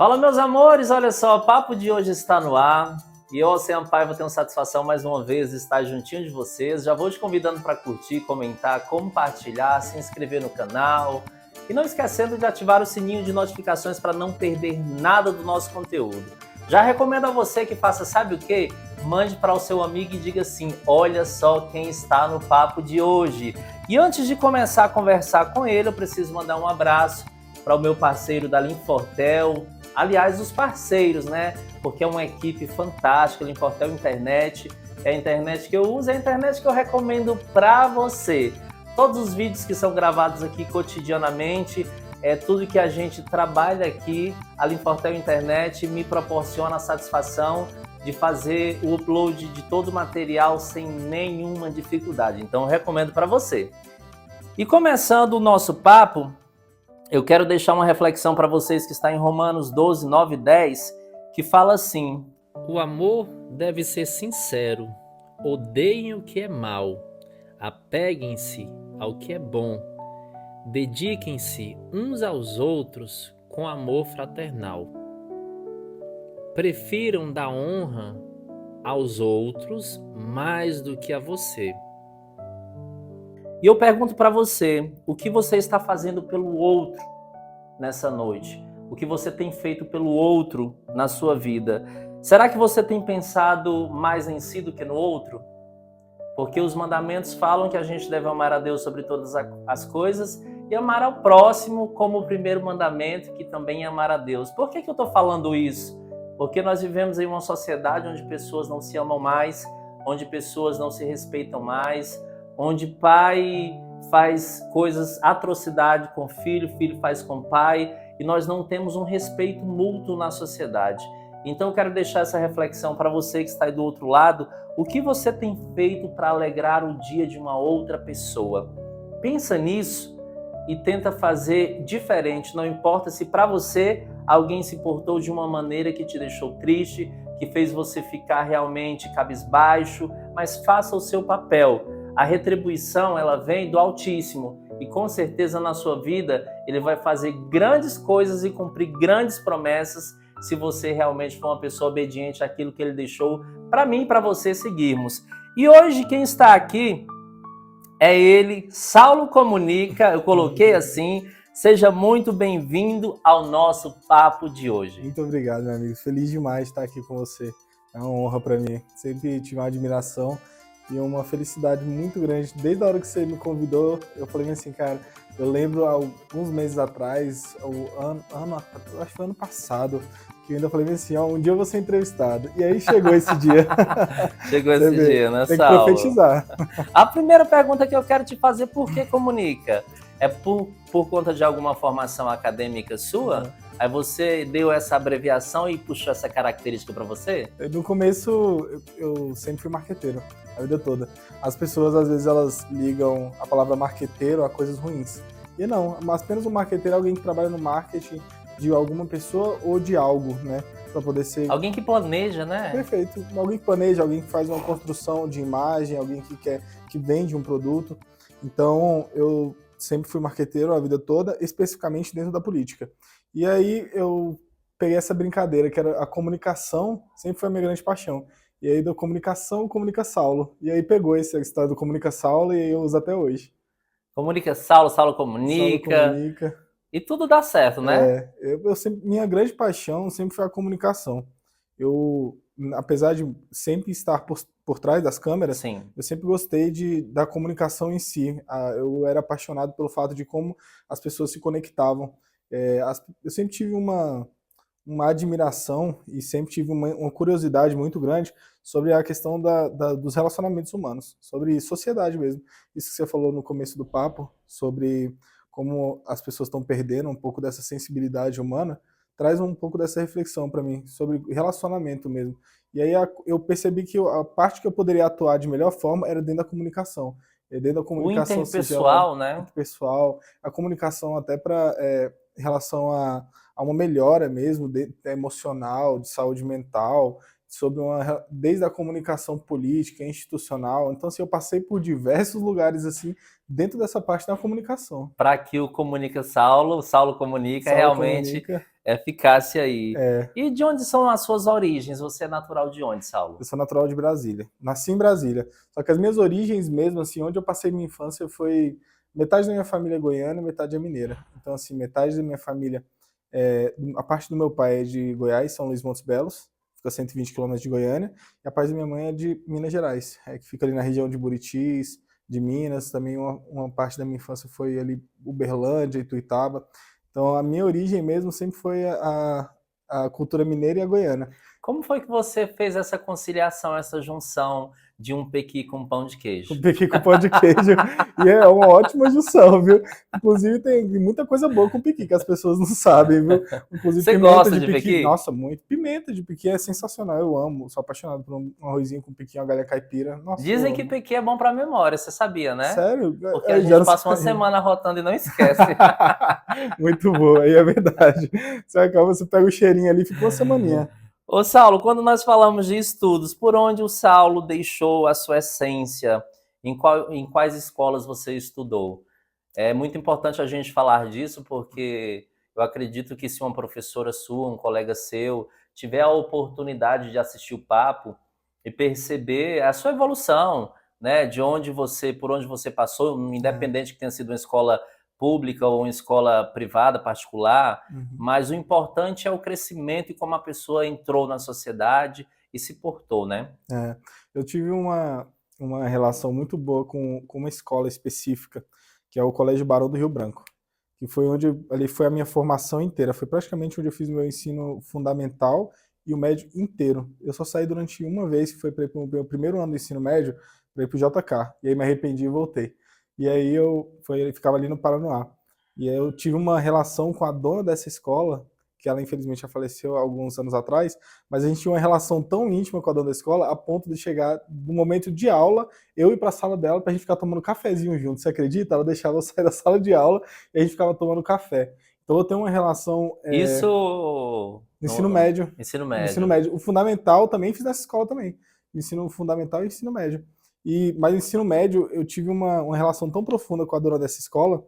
Fala, meus amores, olha só, o papo de hoje está no ar e eu, Oceano Paiva, tenho satisfação mais uma vez de estar juntinho de vocês. Já vou te convidando para curtir, comentar, compartilhar, se inscrever no canal e não esquecendo de ativar o sininho de notificações para não perder nada do nosso conteúdo. Já recomendo a você que faça, sabe o quê? Mande para o seu amigo e diga assim: olha só quem está no papo de hoje. E antes de começar a conversar com ele, eu preciso mandar um abraço para o meu parceiro da Linfortel. Aliás, os parceiros, né? Porque é uma equipe fantástica, Linfortel Internet. É a internet que eu uso, é a internet que eu recomendo para você. Todos os vídeos que são gravados aqui cotidianamente, tudo que a gente trabalha aqui, a Linfortel Internet me proporciona a satisfação de fazer o upload de todo o material sem nenhuma dificuldade. Então, eu recomendo para você. E começando o nosso papo, eu quero deixar uma reflexão para vocês que está em Romanos 12, 9 e 10, que fala assim: o amor deve ser sincero, odeiem o que é mal, apeguem-se ao que é bom, dediquem-se uns aos outros com amor fraternal. Prefiram dar honra aos outros mais do que a você. E eu pergunto para você, o que você está fazendo pelo outro nessa noite? O que você tem feito pelo outro na sua vida? Será que você tem pensado mais em si do que no outro? Porque os mandamentos falam que a gente deve amar a Deus sobre todas as coisas e amar ao próximo como o primeiro mandamento, que também é amar a Deus. Por que eu estou falando isso? Porque nós vivemos em uma sociedade onde pessoas não se amam mais, onde pessoas não se respeitam mais, onde pai faz coisas, atrocidade com filho, filho faz com pai, e nós não temos um respeito mútuo na sociedade. Então eu quero deixar essa reflexão para você que está aí do outro lado. O que você tem feito para alegrar o dia de uma outra pessoa? Pensa nisso e tenta fazer diferente. Não importa se para você alguém se portou de uma maneira que te deixou triste, que fez você ficar realmente cabisbaixo, mas faça o seu papel. A retribuição, ela vem do Altíssimo e com certeza na sua vida ele vai fazer grandes coisas e cumprir grandes promessas se você realmente for uma pessoa obediente àquilo que ele deixou para mim e para você seguirmos. E hoje quem está aqui é ele, Saulo Comunica, eu coloquei assim. Seja muito bem-vindo ao nosso papo de hoje. Muito obrigado, meu amigo. Feliz demais de estar aqui com você. É uma honra para mim. Sempre tive uma admiração e uma felicidade muito grande. Desde a hora que você me convidou, eu falei assim, cara, eu lembro alguns meses atrás, acho que foi ano passado, que eu ainda falei assim, um dia eu vou ser entrevistado. E aí chegou esse dia. Chegou esse dia, né, Tem Saulo? que profetizar. A primeira pergunta que eu quero te fazer, por que comunica? É por conta de alguma formação acadêmica sua? Aí você deu essa abreviação e puxou essa característica para você? No começo, eu sempre fui marqueteiro, a vida toda. As pessoas, às vezes, elas ligam a palavra marqueteiro a coisas ruins. E não, mas apenas um marqueteiro é alguém que trabalha no marketing de alguma pessoa ou de algo, né? Para poder ser... Alguém que planeja, né? Perfeito. Alguém que planeja, alguém que faz uma construção de imagem, alguém que vende um produto. Então, eu sempre fui marqueteiro a vida toda, especificamente dentro da política. E aí eu peguei essa brincadeira, que era a comunicação, sempre foi a minha grande paixão. E aí da comunicação, comunica Saulo. E aí pegou essa história do comunica Saulo e eu uso até hoje. Comunica Saulo, Saulo comunica. Saulo comunica. E tudo dá certo, né? Minha grande paixão sempre foi a comunicação. Eu, apesar de sempre estar por trás das câmeras, Sim. Eu sempre gostei da comunicação em si. Eu era apaixonado pelo fato de como as pessoas se conectavam. Eu sempre tive uma admiração e sempre tive uma curiosidade muito grande sobre a questão dos relacionamentos humanos, sobre sociedade mesmo. Isso que você falou no começo do papo, sobre como as pessoas estão perdendo um pouco dessa sensibilidade humana, traz um pouco dessa reflexão para mim, sobre relacionamento mesmo. E aí eu percebi que a parte que eu poderia atuar de melhor forma era dentro da comunicação. Dentro da comunicação o interpessoal, né? Interpessoal, a comunicação até para em relação a uma melhora mesmo emocional, de saúde mental, desde a comunicação política, institucional. Então, assim, eu passei por diversos lugares assim dentro dessa parte da comunicação. Para que o Saulo comunica, Saulo realmente comunica, ficasse aí. é, E de onde são as suas origens? Você é natural de onde, Saulo? eu sou natural de Brasília. Nasci em Brasília. Só que as minhas origens mesmo, assim, onde eu passei minha infância foi metade da minha família é goiana, metade é mineira. Então, assim, metade da minha família, a parte do meu pai é de Goiás, São Luís Montes Belos, fica a 120 quilômetros de Goiânia, e a parte da minha mãe é de Minas Gerais, que fica ali na região de Buritis, de Minas. Também uma parte da minha infância foi ali Uberlândia, Ituiutaba. Então, a minha origem mesmo sempre foi a cultura mineira e a goiana. Como foi que você fez essa conciliação, essa junção de um pequi com pão de queijo? Pequi com pão de queijo. E é uma ótima junção, viu? Inclusive tem muita coisa boa com pequi que as pessoas não sabem, viu? Inclusive Você pimenta gosta de pequi. pequi? Nossa, muito. Pimenta de pequi é sensacional, eu amo. Sou apaixonado por um arrozinho com pequi, uma galinha caipira. Nossa, Dizem que pequi é bom para memória, você sabia, né? sério? Porque Eu a já gente não passa uma sabia. semana rotando e não esquece. Muito boa, aí é verdade. Você pega o cheirinho ali e fica uma semaninha. Ô Saulo, quando nós falamos de estudos, por onde o Saulo deixou a sua essência? Em quais escolas você estudou? É muito importante a gente falar disso, porque eu acredito que se uma professora sua, um colega seu, tiver a oportunidade de assistir o papo e perceber a sua evolução, né, por onde você passou, independente que tenha sido uma escola pública ou uma escola privada, particular, Uhum. mas o importante é o crescimento e como a pessoa entrou na sociedade e se portou, né? Eu tive uma relação muito boa com uma escola específica, que é o Colégio Barão do Rio Branco, que foi onde ali foi a minha formação inteira. Foi praticamente onde eu fiz meu ensino fundamental e o médio inteiro. Eu só saí durante uma vez, que foi para o meu primeiro ano do ensino médio, para ir para o JK. E aí me arrependi e voltei. E aí eu ficava ali no Paranoá. E aí eu tive uma relação com a dona dessa escola, que ela infelizmente já faleceu há alguns anos atrás, mas a gente tinha uma relação tão íntima com a dona da escola, a ponto de chegar no momento de aula, eu ir para a sala dela para a gente ficar tomando cafezinho junto. Você acredita? Ela deixava eu sair da sala de aula e a gente ficava tomando café. Então eu tenho uma relação Isso no ensino no médio. ensino No ensino médio. médio. O fundamental também fiz nessa escola também. Ensino fundamental e ensino médio. Mas no ensino médio eu tive uma relação tão profunda com a dona dessa escola,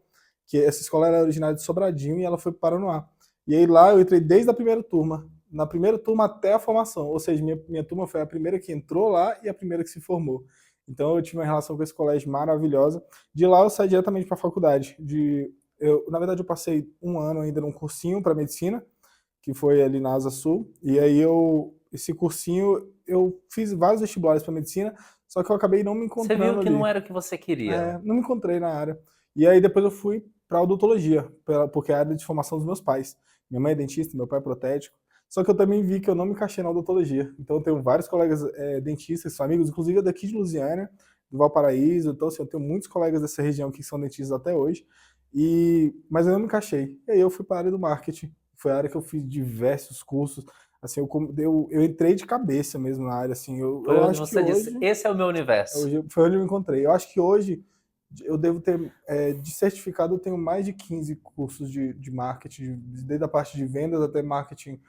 que essa escola era originária de Sobradinho e ela foi para Paranoá. E aí lá eu entrei desde a primeira turma. Na primeira turma até a formação. Ou seja, minha turma foi a primeira que entrou lá e a primeira que se formou. Então eu tive uma relação com esse colégio maravilhosa. De lá eu saí diretamente para a faculdade. Na verdade eu passei um ano ainda num cursinho para medicina, que foi ali na Asa Sul. E aí esse cursinho eu fiz vários vestibulares para medicina, só que eu acabei não me Você encontrando viu que ali. não era o que você queria. Não me encontrei na área. E aí depois eu fui para odontologia, porque é a área de formação dos meus pais. Minha mãe é dentista, meu pai é protético. Só que eu também vi que eu não me encaixei na odontologia. Então eu tenho vários colegas dentistas, que são amigos, inclusive daqui de Lusiânia, do Valparaíso. Então assim, eu tenho muitos colegas dessa região que são dentistas até hoje. Mas eu não me encaixei. E aí eu fui para a área do marketing. Foi a área que eu fiz diversos cursos. Assim, eu entrei de cabeça mesmo na área. Assim, Foi eu onde acho que você disse, hoje esse é o meu universo. foi onde eu me encontrei. Eu acho que hoje eu devo ter, de certificado, eu tenho mais de 15 cursos de marketing, desde a parte de vendas até marketing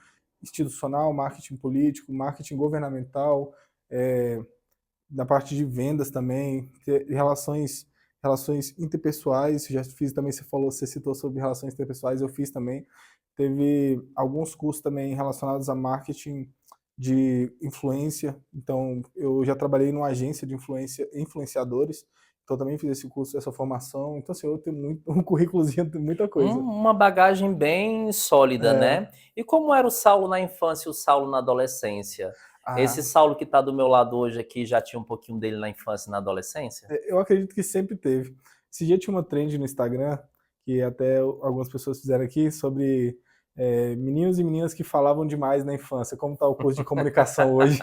institucional, marketing político, marketing governamental, na parte de vendas também, relações interpessoais. Já fiz também, você citou sobre relações interpessoais, eu fiz também. Teve alguns cursos também relacionados a marketing de influência. Então, eu já trabalhei numa agência de influenciadores, então também fiz esse curso, essa formação. Então, assim, eu tenho um currículozinho de muita coisa. Uma bagagem bem sólida, né? E como era o Saulo na infância e o Saulo na adolescência? Esse Ah, Saulo que está do meu lado hoje aqui já tinha um pouquinho dele na infância e na adolescência? eu acredito que sempre teve. Esse dia tinha uma trend no Instagram, que até algumas pessoas fizeram aqui, sobre meninos e meninas que falavam demais na infância, como está o curso de comunicação hoje.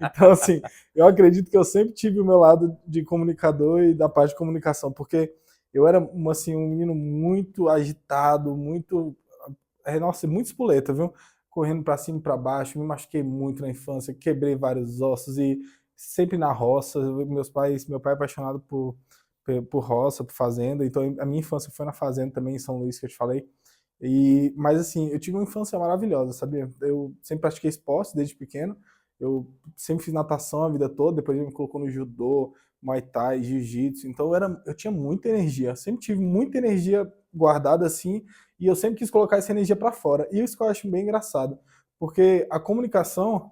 Então, assim, eu acredito que eu sempre tive o meu lado de comunicador e da parte de comunicação, porque eu era assim, um menino muito agitado, nossa, muito espoleta, viu? Correndo para cima e para baixo, me machuquei muito na infância, quebrei vários ossos e sempre na roça. Meu pai é apaixonado por roça, por fazenda, então a minha infância foi na fazenda também, em São Luís, que eu te falei. Mas assim, eu tive uma infância maravilhosa, sabia? Eu sempre pratiquei esporte desde pequeno, eu sempre fiz natação a vida toda, depois ele me colocou no judô, Muay Thai, Jiu-Jitsu, então eu tinha muita energia, sempre tive muita energia guardada assim, e eu sempre quis colocar essa energia para fora. E isso que eu acho bem engraçado, porque a comunicação,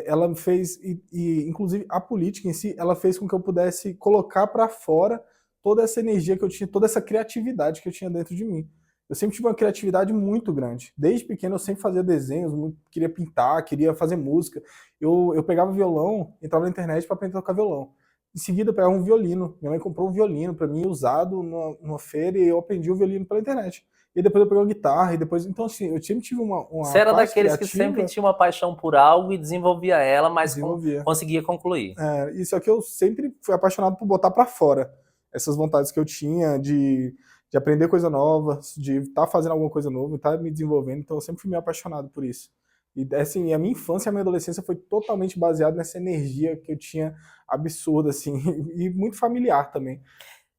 ela me fez, inclusive a política em si, ela fez com que eu pudesse colocar para fora toda essa energia que eu tinha, toda essa criatividade que eu tinha dentro de mim. Eu sempre tive uma criatividade muito grande. Desde pequeno eu sempre fazia desenhos, queria pintar, queria fazer música. Eu pegava violão, entrava na internet para aprender a tocar violão. Em seguida eu pegava um violino. Minha mãe comprou um violino para mim usado numa feira e eu aprendi o violino pela internet. E depois eu peguei uma guitarra e depois... Então assim, eu sempre tive uma Você era parte daqueles que sempre criativa, tinha uma paixão por algo e desenvolvia ela, mas desenvolvia. conseguia concluir. Isso é que eu sempre fui apaixonado por botar para fora. Essas vontades que eu tinha de aprender coisa nova, de estar fazendo alguma coisa nova, estar me desenvolvendo. Então eu sempre fui meio apaixonado por isso. E assim, a minha infância e a minha adolescência foi totalmente baseada nessa energia que eu tinha absurda, assim, e muito familiar também.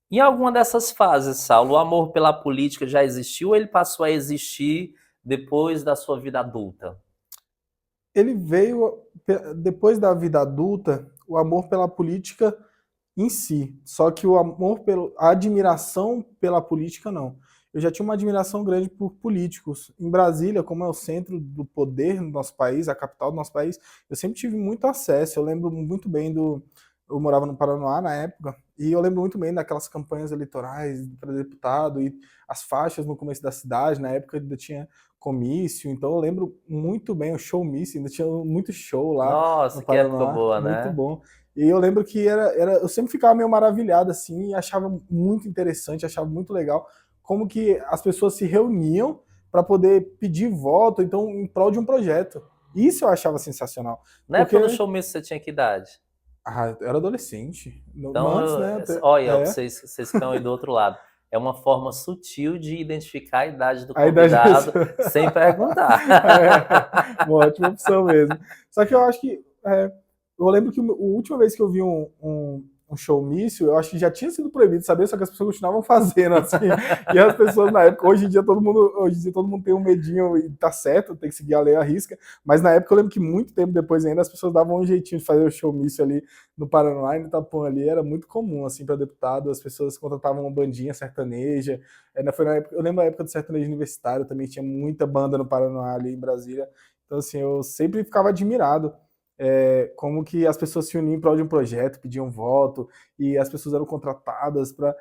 Em alguma dessas fases, Saulo, o amor pela política já existiu ou ele passou a existir depois da sua vida adulta? Ele veio, depois da vida adulta, o amor pela política em si. Só que a admiração pela política, não. Eu já tinha uma admiração grande por políticos. Em Brasília, como é o centro do poder no nosso país, a capital do nosso país, eu sempre tive muito acesso. Eu lembro muito bem eu morava no Paraná na época, e eu lembro muito bem daquelas campanhas eleitorais para deputado e as faixas no começo da cidade, na época ainda tinha comício, então eu lembro muito bem o showmício, ainda tinha muito show lá no Nossa, que época Paraná, boa, muito né? bom. E eu lembro que eu sempre ficava meio maravilhado assim, e achava muito interessante, achava muito legal como que as pessoas se reuniam para poder pedir voto, então em prol de um projeto. Isso eu achava sensacional, Na época do porque showmício você tinha que idade? eu era adolescente, Então, antes, né? olha, vocês que estão aí do outro lado. É uma forma sutil de identificar a idade do A idade da convidado pessoa. sem perguntar. Uma ótima opção mesmo. Só que eu acho que. Eu lembro que a última vez que eu vi um showmício, eu acho que já tinha sido proibido, saber, só que as pessoas continuavam fazendo, assim. E as pessoas na época, hoje em dia todo mundo tem um medinho e tá certo, tem que seguir a lei à risca. Mas na época eu lembro que muito tempo depois ainda as pessoas davam um jeitinho de fazer o showmício ali no Paraná e no Itapão ali, era muito comum, assim, para deputado, as pessoas contratavam uma bandinha sertaneja. Foi na época, eu lembro da época do sertanejo universitário, também tinha muita banda no Paraná ali em Brasília. Então, assim, eu sempre ficava admirado como que as pessoas se uniam em prol de um projeto, pediam voto, e as pessoas eram contratadas para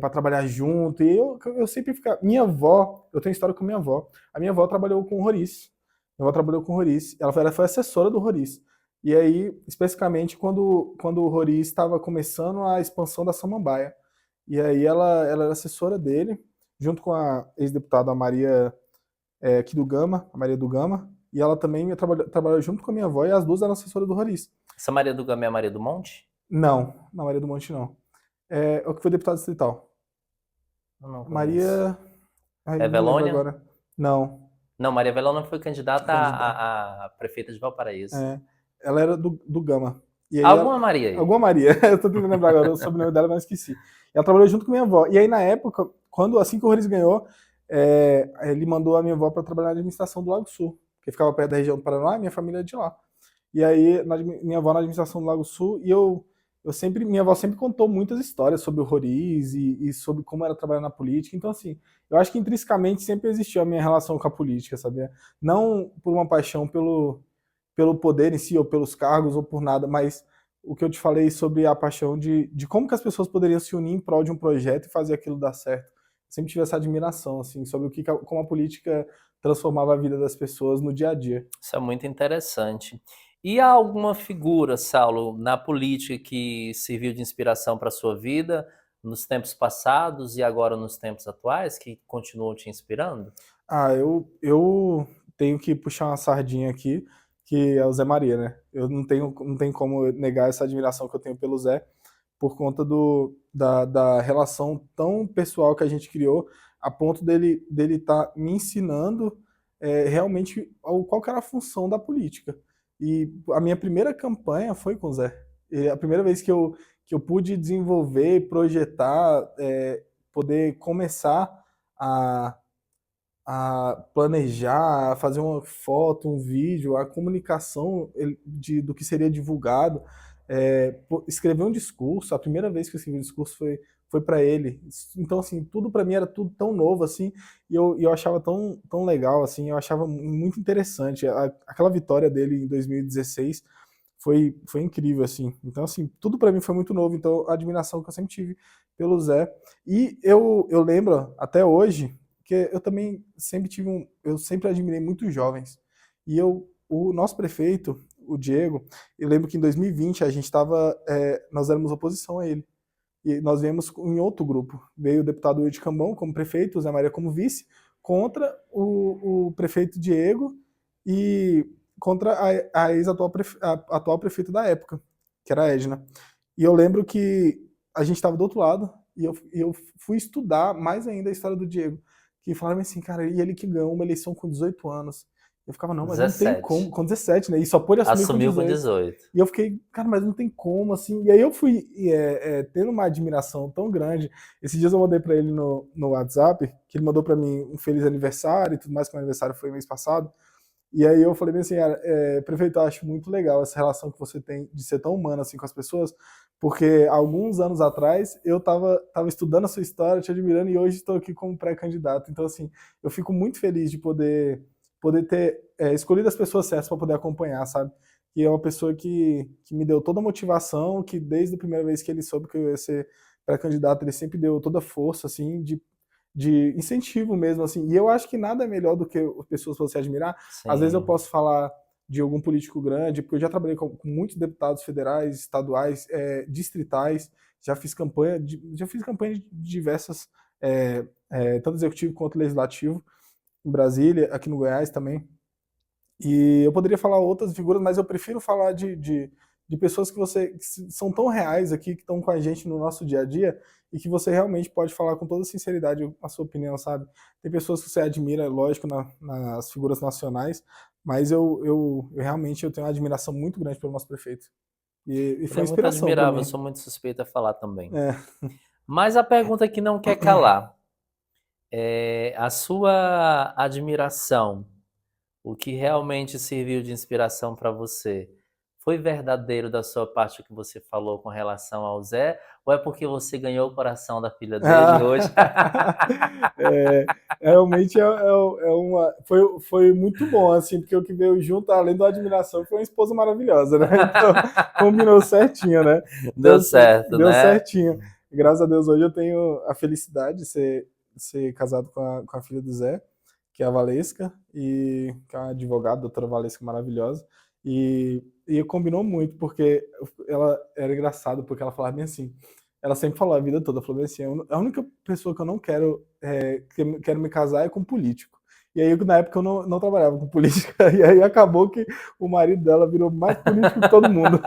trabalhar junto. E eu sempre ficava. Minha avó, eu tenho história com minha avó. A minha avó trabalhou com o Roriz. Minha avó trabalhou com o Roriz. Ela foi assessora do Roriz. E aí, especificamente, quando o Roriz estava começando a expansão da Samambaia. E aí ela era assessora dele, junto com a ex-deputada Maria aqui do Gama, a Maria do Gama, e ela também trabalhou junto com a minha avó, e as duas eram assessoras do Roriz. Essa Maria do Gama é a Maria do Monte? Não, na Maria do Monte não. O que foi deputado distrital. Eu não conheço. Maria... Ai, É não lembro Velônia? agora. Não, Não, Maria Velônia foi candidata candidata. a prefeita de Valparaíso. Ela era do Gama. E aí Alguma Maria aí? alguma Maria, eu tô tentando lembrar agora o sobrenome dela, mas esqueci. Ela trabalhou junto com minha avó. E aí, na época, assim que o Roriz ganhou, ele mandou a minha avó para trabalhar na administração do Lago Sul, que ficava perto da região do Paraná, e minha família é de lá. E aí, minha avó na administração do Lago Sul, e minha avó sempre contou muitas histórias sobre o Roriz e sobre como era trabalhar na política. Então, assim, eu acho que intrinsecamente sempre existiu a minha relação com a política, sabia? Não por uma paixão pelo poder em si, ou pelos cargos, ou por nada, mas o que eu te falei sobre a paixão de como que as pessoas poderiam se unir em prol de um projeto e fazer aquilo dar certo. Sempre tive essa admiração, assim, sobre como a política transformava a vida das pessoas no dia a dia. Isso é muito interessante. E há alguma figura, Saulo, na política que serviu de inspiração para a sua vida nos tempos passados e agora nos tempos atuais, que continuam te inspirando? Eu tenho que puxar uma sardinha aqui, que é o Zé Maria, né? Eu não tenho como negar essa admiração que eu tenho pelo Zé, por conta da relação tão pessoal que a gente criou, a ponto dele tá me ensinando realmente qual que era a função da política. E a minha primeira campanha foi com o Zé. E a primeira vez que eu pude desenvolver, projetar, poder começar a planejar, a fazer uma foto, um vídeo, a comunicação do que seria divulgado, escrever um discurso. A primeira vez que eu escrevi um discurso foi para ele. Então, assim, tudo para mim era tudo tão novo, assim, e eu achava tão legal, assim, eu achava muito interessante. Aquela vitória dele em 2016 foi incrível, assim. Então, assim, tudo para mim foi muito novo. Então, a admiração que eu sempre tive pelo Zé. E eu lembro, até hoje, que eu também sempre eu sempre admirei muito os jovens. E o nosso prefeito, o Diego, eu lembro que em 2020 a gente nós éramos oposição a ele. E nós viemos em outro grupo. Veio o deputado Wilde Cambão como prefeito, o Zé Maria como vice, contra o prefeito Diego e contra a atual prefeita da época, que era a Edna. E eu lembro que a gente estava do outro lado e eu fui estudar mais ainda a história do Diego, que falaram assim, cara, e ele que ganhou uma eleição com 18 anos. Eu ficava, não, mas não tem como, 17. com 17, né? E só pôde assumir com Assumiu com 18. 18. E eu fiquei, cara, mas não tem como, assim. E aí eu fui tendo uma admiração tão grande. Esses dias eu mandei pra ele no WhatsApp, que ele mandou pra mim um feliz aniversário e tudo mais, que o meu aniversário foi mês passado. E aí eu falei bem assim, prefeito, eu acho muito legal essa relação que você tem de ser tão humano assim com as pessoas, porque alguns anos atrás eu tava estudando a sua história, te admirando, e hoje estou aqui como pré-candidato. Então, assim, eu fico muito feliz de poder ter escolhido as pessoas certas para poder acompanhar, sabe? E é uma pessoa que me deu toda a motivação, que desde a primeira vez que ele soube que eu ia ser pré-candidato, ele sempre deu toda a força, assim, de incentivo mesmo, assim. E eu acho que nada é melhor do que pessoas pra você admirar. Às vezes eu Sim. posso falar de algum político grande, porque eu já trabalhei com muitos deputados federais, estaduais, distritais, já fiz campanha de diversas, tanto executivo quanto legislativo, em Brasília, aqui no Goiás também. E eu poderia falar outras figuras, mas eu prefiro falar de pessoas que são tão reais aqui, que estão com a gente no nosso dia a dia, e que você realmente pode falar com toda sinceridade a sua opinião, sabe? Tem pessoas que você admira, lógico, nas figuras nacionais, mas eu realmente tenho uma admiração muito grande pelo nosso prefeito. E Ele foi é uma muito inspiração para admirável, eu mim. sou muito suspeito a falar também. É, Mas a pergunta que não quer calar é a sua admiração, o que realmente serviu de inspiração para você, foi verdadeiro da sua parte o que você falou com relação ao Zé? Ou é porque você ganhou o coração da filha dele hoje? É, realmente foi muito bom, assim, porque o que veio junto, além da admiração, foi uma esposa maravilhosa, né? Então, combinou certinho, né? Deu Então, certo, deu né? certinho. Graças a Deus, hoje eu tenho a felicidade de ser casado com a filha do Zé, que é a Valesca, e que é uma advogada, a doutora Valesca, maravilhosa. E combinou muito, porque ela era engraçado, porque ela falava bem assim. Ela sempre falou a vida toda, falou bem assim, a única pessoa que eu não quero me casar é com político. E aí, na época, eu não trabalhava com política, e aí acabou que o marido dela virou mais político que todo mundo.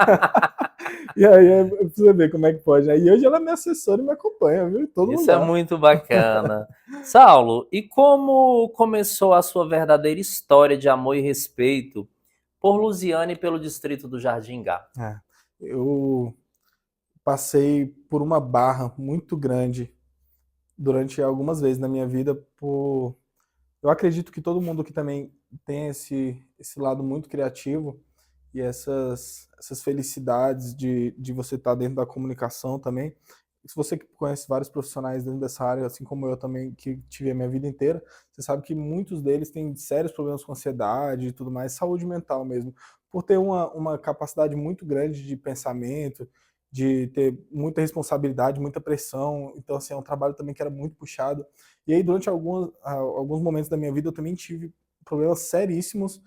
E aí, pra você ver como é que pode, né? E hoje ela é minha assessora e me acompanha, viu? Em todo Isso é lugar. muito bacana. Saulo, e como começou a sua verdadeira história de amor e respeito por Luziane e pelo distrito do Jardim Gá? É, eu passei por uma barra muito grande durante algumas vezes na minha vida eu acredito que todo mundo que também tem esse lado muito criativo e essas felicidades de você estar dentro da comunicação também. Se você que conhece vários profissionais dentro dessa área, assim como eu também, que tive a minha vida inteira, você sabe que muitos deles têm sérios problemas com ansiedade e tudo mais, saúde mental mesmo, por ter uma capacidade muito grande de pensamento, de ter muita responsabilidade, muita pressão. Então, assim, é um trabalho também que era muito puxado. E aí, durante alguns momentos da minha vida, eu também tive problemas seríssimos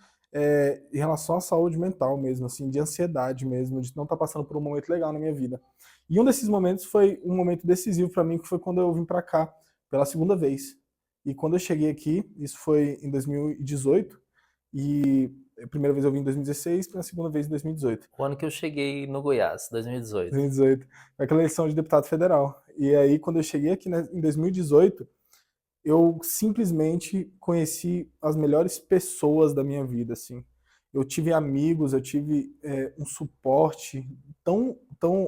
em relação à saúde mental mesmo, assim, de ansiedade mesmo, de não estar passando por um momento legal na minha vida. E um desses momentos foi um momento decisivo para mim, que foi quando eu vim para cá pela segunda vez. E quando eu cheguei aqui, isso foi em 2018, e a primeira vez eu vim em 2016, a segunda vez em 2018. O ano que eu cheguei no Goiás, 2018. 2018, aquela eleição de deputado federal. E aí, quando eu cheguei aqui, né, em 2018, eu simplesmente conheci as melhores pessoas da minha vida, assim. Eu tive amigos, eu tive um suporte tão.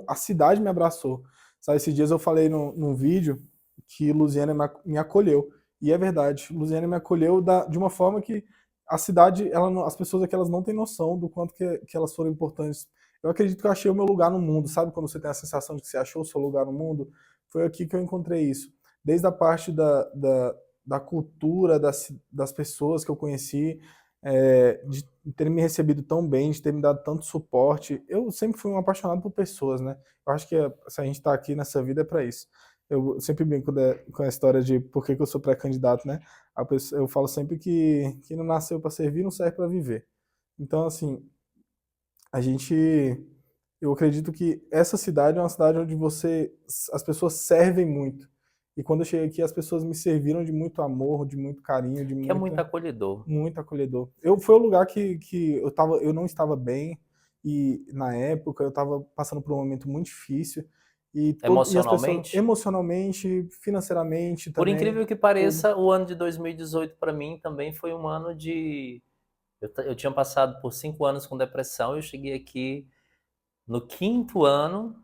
A cidade me abraçou. Sabe, esses dias eu falei num vídeo que Luziana me acolheu. E é verdade, Luziana me acolheu de uma forma que a cidade, as pessoas aqui, elas não têm noção do quanto que elas foram importantes Eu acredito que eu achei o meu lugar no mundo, sabe? Quando você tem a sensação de que você achou o seu lugar no mundo, foi aqui que eu encontrei isso. Desde a parte da cultura, das pessoas que eu conheci, de ter me recebido tão bem, de ter me dado tanto suporte. Eu sempre fui um apaixonado por pessoas, né? Eu acho que se a gente está aqui nessa vida é para isso. Eu sempre brinco com a história de por que eu sou pré-candidato, né? Eu falo sempre que quem não nasceu para servir não serve para viver. Então, assim, a gente, eu acredito que essa cidade é uma cidade onde as pessoas servem muito. E quando eu cheguei aqui, as pessoas me serviram de muito amor, de muito carinho, de Que é muito acolhedor. muito acolhedor. Foi o lugar que eu não estava bem, e na época eu estava passando por um momento muito difícil, e as pessoas, Emocionalmente? emocionalmente, financeiramente Por também, incrível que tudo. pareça, o ano de 2018 para mim também foi um ano de. Eu tinha passado por 5 anos com depressão, eu cheguei aqui no quinto ano,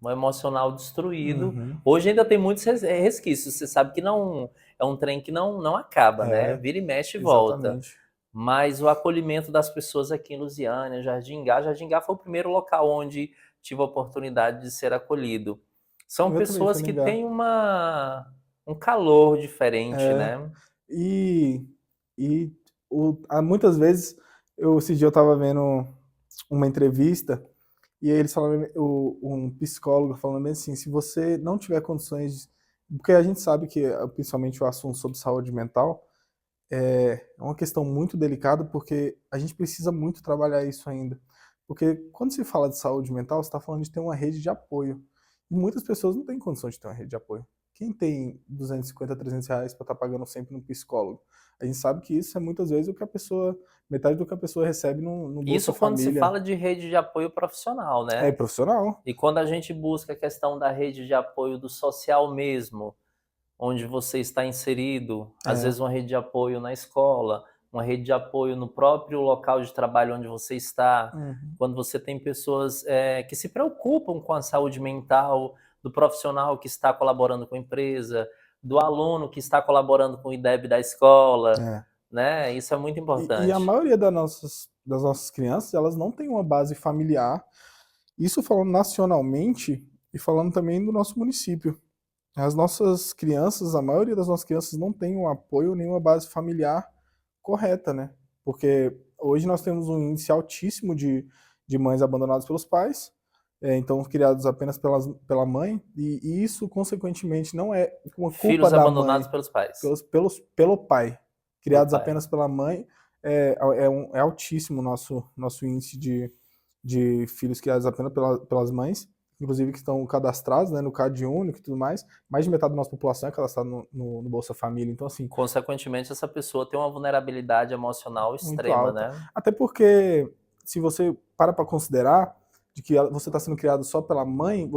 um emocional destruído. Uhum. Hoje ainda tem muitos resquícios. Você sabe que não é um trem que não acaba, né? É, Vira e mexe e volta. exatamente. Mas o acolhimento das pessoas aqui em Lusiânia, Jardim Gá foi o primeiro local onde tive a oportunidade de ser acolhido. São Eu também fui pessoas no que Engar. têm um calor diferente, É, né? e, muitas vezes, esse dia eu estava vendo uma entrevista, e aí eles falaram, um psicólogo falando bem assim, se você não tiver condições, porque a gente sabe que, principalmente o assunto sobre saúde mental, é uma questão muito delicada, porque a gente precisa muito trabalhar isso ainda. Porque quando se fala de saúde mental, você está falando de ter uma rede de apoio. E muitas pessoas não têm condição de ter uma rede de apoio. Quem tem 250, R$ 300 para estar pagando sempre um psicólogo? A gente sabe que isso é muitas vezes metade do que a pessoa recebe no Bolsa Isso quando se Família. fala de rede de apoio profissional, É né? profissional. E quando a gente busca a questão da rede de apoio do social mesmo, onde você está inserido, às É. vezes uma rede de apoio na escola, uma rede de apoio no próprio local de trabalho onde você está, Uhum. quando você tem pessoas que se preocupam com a saúde mental do profissional que está colaborando com a empresa, do aluno que está colaborando com o IDEB da escola, É. né? Isso é muito E a importante. maioria das nossas crianças, elas não têm uma base familiar. Isso falando nacionalmente e falando também do nosso município. As nossas crianças, a maioria das nossas crianças não tem um apoio nem uma base familiar correta, né? Porque hoje nós temos um índice altíssimo de mães abandonadas pelos pais, então criados apenas pela mãe, e isso, consequentemente, não é uma culpa Filhos da abandonados mãe, pelos pais, pelo pai. pelo Criados pai. apenas pela mãe, é altíssimo o nosso índice de filhos criados apenas pelas mães, inclusive que estão cadastrados, né, no Cade Único e tudo mais. Mais de metade da nossa população é cadastrada no Bolsa Família. Então, assim, Consequentemente, essa pessoa tem uma vulnerabilidade emocional muito extrema, alta. né? Até porque, se você para considerar de que você está sendo criado só pela mãe,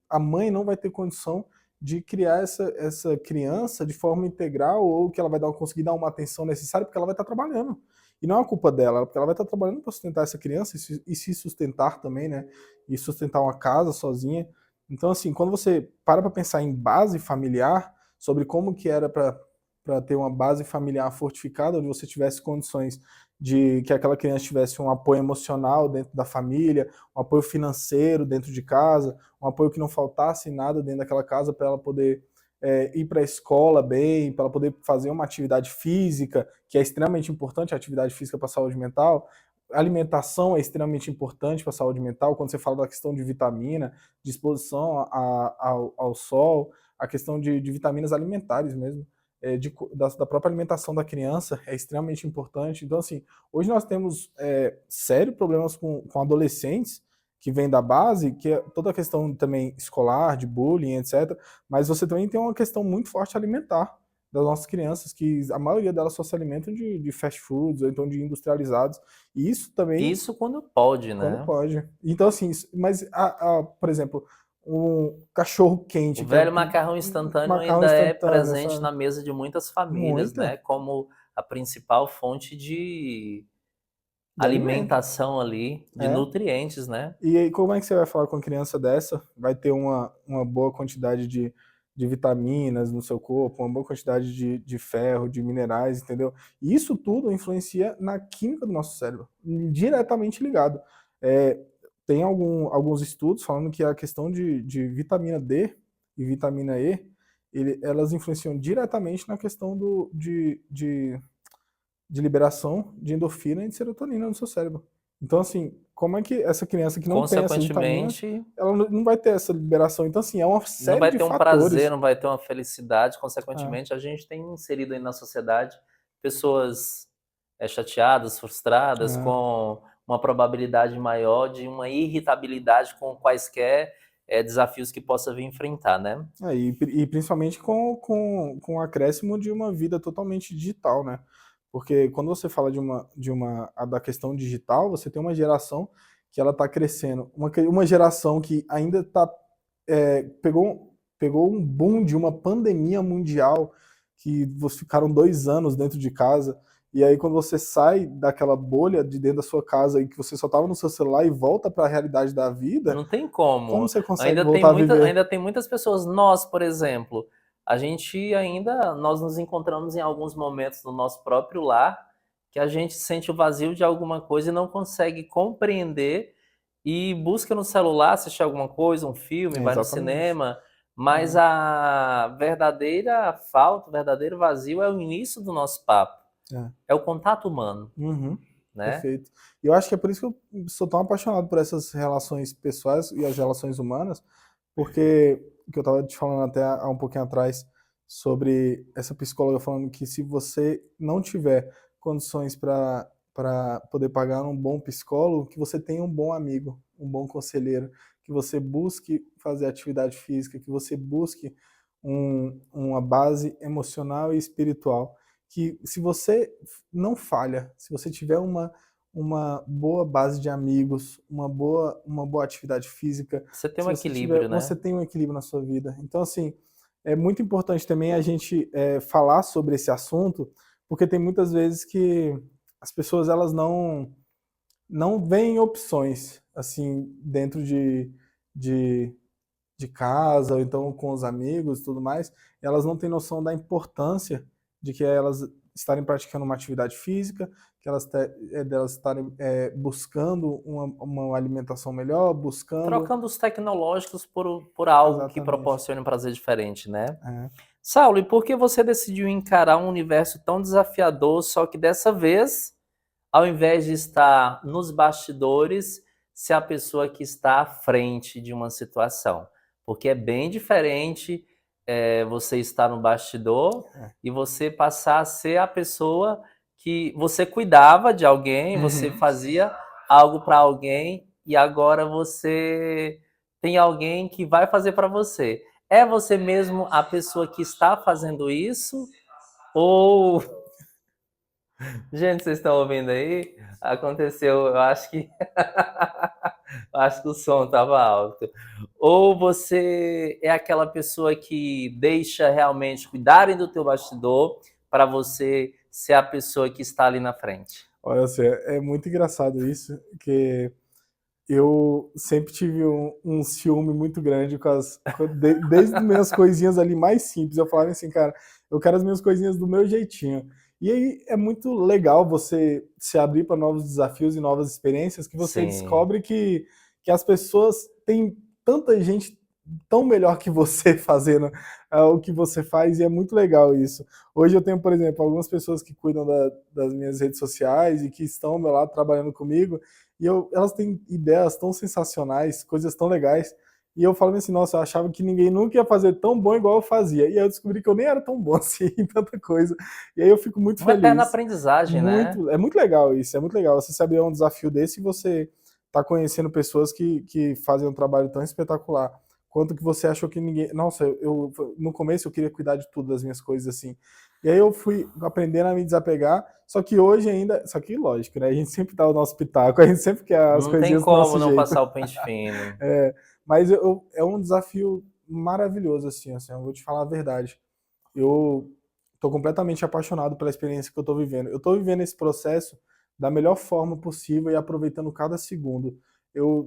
a mãe não vai ter condição de criar essa criança de forma integral, ou que ela vai conseguir dar uma atenção necessária, porque ela vai estar trabalhando. E não é uma culpa dela, porque ela vai estar trabalhando para sustentar essa criança e se sustentar também, né? E sustentar uma casa sozinha. Então, assim, quando você para pensar em base familiar, sobre como que era para ter uma base familiar fortificada, onde você tivesse condições de que aquela criança tivesse um apoio emocional dentro da família, um apoio financeiro dentro de casa, um apoio que não faltasse nada dentro daquela casa para ela poder ir para a escola bem, para ela poder fazer uma atividade física, que é extremamente importante, a atividade física para a saúde mental. A alimentação é extremamente importante para a saúde mental, quando você fala da questão de vitamina, de exposição ao sol, a questão de vitaminas alimentares mesmo, da própria alimentação da criança é extremamente importante. Então, assim, hoje nós temos sérios problemas com adolescentes que vêm da base, que é toda a questão também escolar, de bullying, etc. Mas você também tem uma questão muito forte alimentar das nossas crianças, que a maioria delas só se alimentam de fast foods, ou então de industrializados. E isso também, Isso quando pode, quando né? pode. Então, assim, mas, por exemplo, um cachorro O quente, que é velho um macarrão instantâneo macarrão ainda é instantâneo, presente sabe? na mesa de muitas famílias, Muita. né? Como a principal fonte de De alimento. alimentação ali, de É. nutrientes, né? E aí, como é que você vai falar com uma criança dessa? Vai ter uma boa quantidade de vitaminas no seu corpo, uma boa quantidade de ferro, de minerais, entendeu? E isso tudo influencia na química do nosso cérebro, diretamente ligado. É, tem alguns estudos falando que a questão de vitamina D e vitamina E, elas influenciam diretamente na questão de liberação de endorfina e de serotonina no seu cérebro. Então, assim, como é que essa criança que não tem essas vitaminas, Consequentemente, ela não vai ter essa liberação? Então, assim, é uma não série vai de ter um prazer, fatores. não vai ter uma felicidade. É, Consequentemente, a gente tem inserido aí na sociedade pessoas chateadas, frustradas, é. com uma probabilidade maior de uma irritabilidade com quaisquer desafios que possa vir enfrentar, né? E principalmente com o acréscimo de uma vida totalmente digital, né? Porque quando você fala da questão digital, você tem uma geração que ela está crescendo, uma geração que ainda pegou um boom de uma pandemia mundial, que vocês ficaram 2 anos dentro de casa, e aí quando você sai daquela bolha de dentro da sua casa e que você só estava no seu celular e volta para a realidade da vida, Não tem como como. você consegue voltar a viver? Ainda tem muitas pessoas. Nós, por exemplo, nós nos encontramos em alguns momentos no nosso próprio lar que a gente sente o vazio de alguma coisa e não consegue compreender e busca no celular assistir alguma coisa, um filme, vai no Exatamente. cinema, mas É, a verdadeira falta, o verdadeiro vazio é o início do nosso papo, é. é o contato humano, Uhum, né? perfeito. E eu acho que é por isso que eu sou tão apaixonado por essas relações pessoais e as relações humanas, porque o que eu estava te falando até há um pouquinho atrás sobre essa psicóloga falando que se você não tiver condições para poder pagar um bom psicólogo, que você tenha um bom amigo, um bom conselheiro, que você busque fazer atividade física, que você busque uma base emocional e espiritual, que se você não falha, se você tiver uma boa base de amigos, uma boa atividade física, Você tem se um você tiver, equilíbrio, você né? tem um equilíbrio na sua vida. Então, assim, é muito importante também a gente falar sobre esse assunto, porque tem muitas vezes que as pessoas elas não veem opções assim dentro de, de casa ou então com os amigos e tudo mais, elas não têm noção da importância de que elas estarem praticando uma atividade física, que delas estarem buscando uma alimentação melhor, buscando. Trocando os tecnológicos por algo que Exatamente. proporcione um prazer diferente, né? É. Saulo, e por que você decidiu encarar um universo tão desafiador, só que dessa vez, ao invés de estar nos bastidores, ser a pessoa que está à frente de uma situação? Porque é bem diferente você estar no bastidor É. e você passar a ser a pessoa que você cuidava de alguém, você Uhum. fazia algo para alguém e agora você tem alguém que vai fazer para você. É você mesmo a pessoa que está fazendo isso? Ou. Gente, vocês estão ouvindo aí? Aconteceu, eu acho que. Eu acho que o som estava alto. Ou você é aquela pessoa que deixa realmente cuidarem do teu bastidor para você ser a pessoa que está ali na frente? Olha, assim, é muito engraçado isso, que eu sempre tive um ciúme muito grande desde as minhas coisinhas ali mais simples. Eu falava assim, cara, eu quero as minhas coisinhas do meu jeitinho. E aí é muito legal você se abrir para novos desafios e novas experiências que você Sim. descobre que as pessoas têm tanta gente tão melhor que você fazendo o que você faz e é muito legal isso. Hoje eu tenho, por exemplo, algumas pessoas que cuidam das minhas redes sociais e que estão ao meu lado trabalhando comigo e elas têm ideias tão sensacionais, coisas tão legais. E eu falo assim, nossa, eu achava que ninguém nunca ia fazer tão bom igual eu fazia. E aí eu descobri que eu nem era tão bom assim em tanta coisa. E aí eu fico muito Uma eterna feliz. aprendizagem, né? É muito legal isso, é muito legal. Você saber um desafio desse e você tá conhecendo pessoas que fazem um trabalho tão espetacular. Quanto que você achou que ninguém. Nossa, no começo eu queria cuidar de tudo, das minhas coisas assim. E aí eu fui aprendendo a me desapegar, só que hoje ainda. Só que lógico, né? A gente sempre dá o nosso pitaco, a gente sempre quer as Não tem coisinhas do como nosso não jeito. passar o pente fino. É, mas é um desafio maravilhoso, assim, eu vou te falar a verdade. Eu tô completamente apaixonado pela experiência que eu tô vivendo. Eu tô vivendo esse processo da melhor forma possível e aproveitando cada segundo.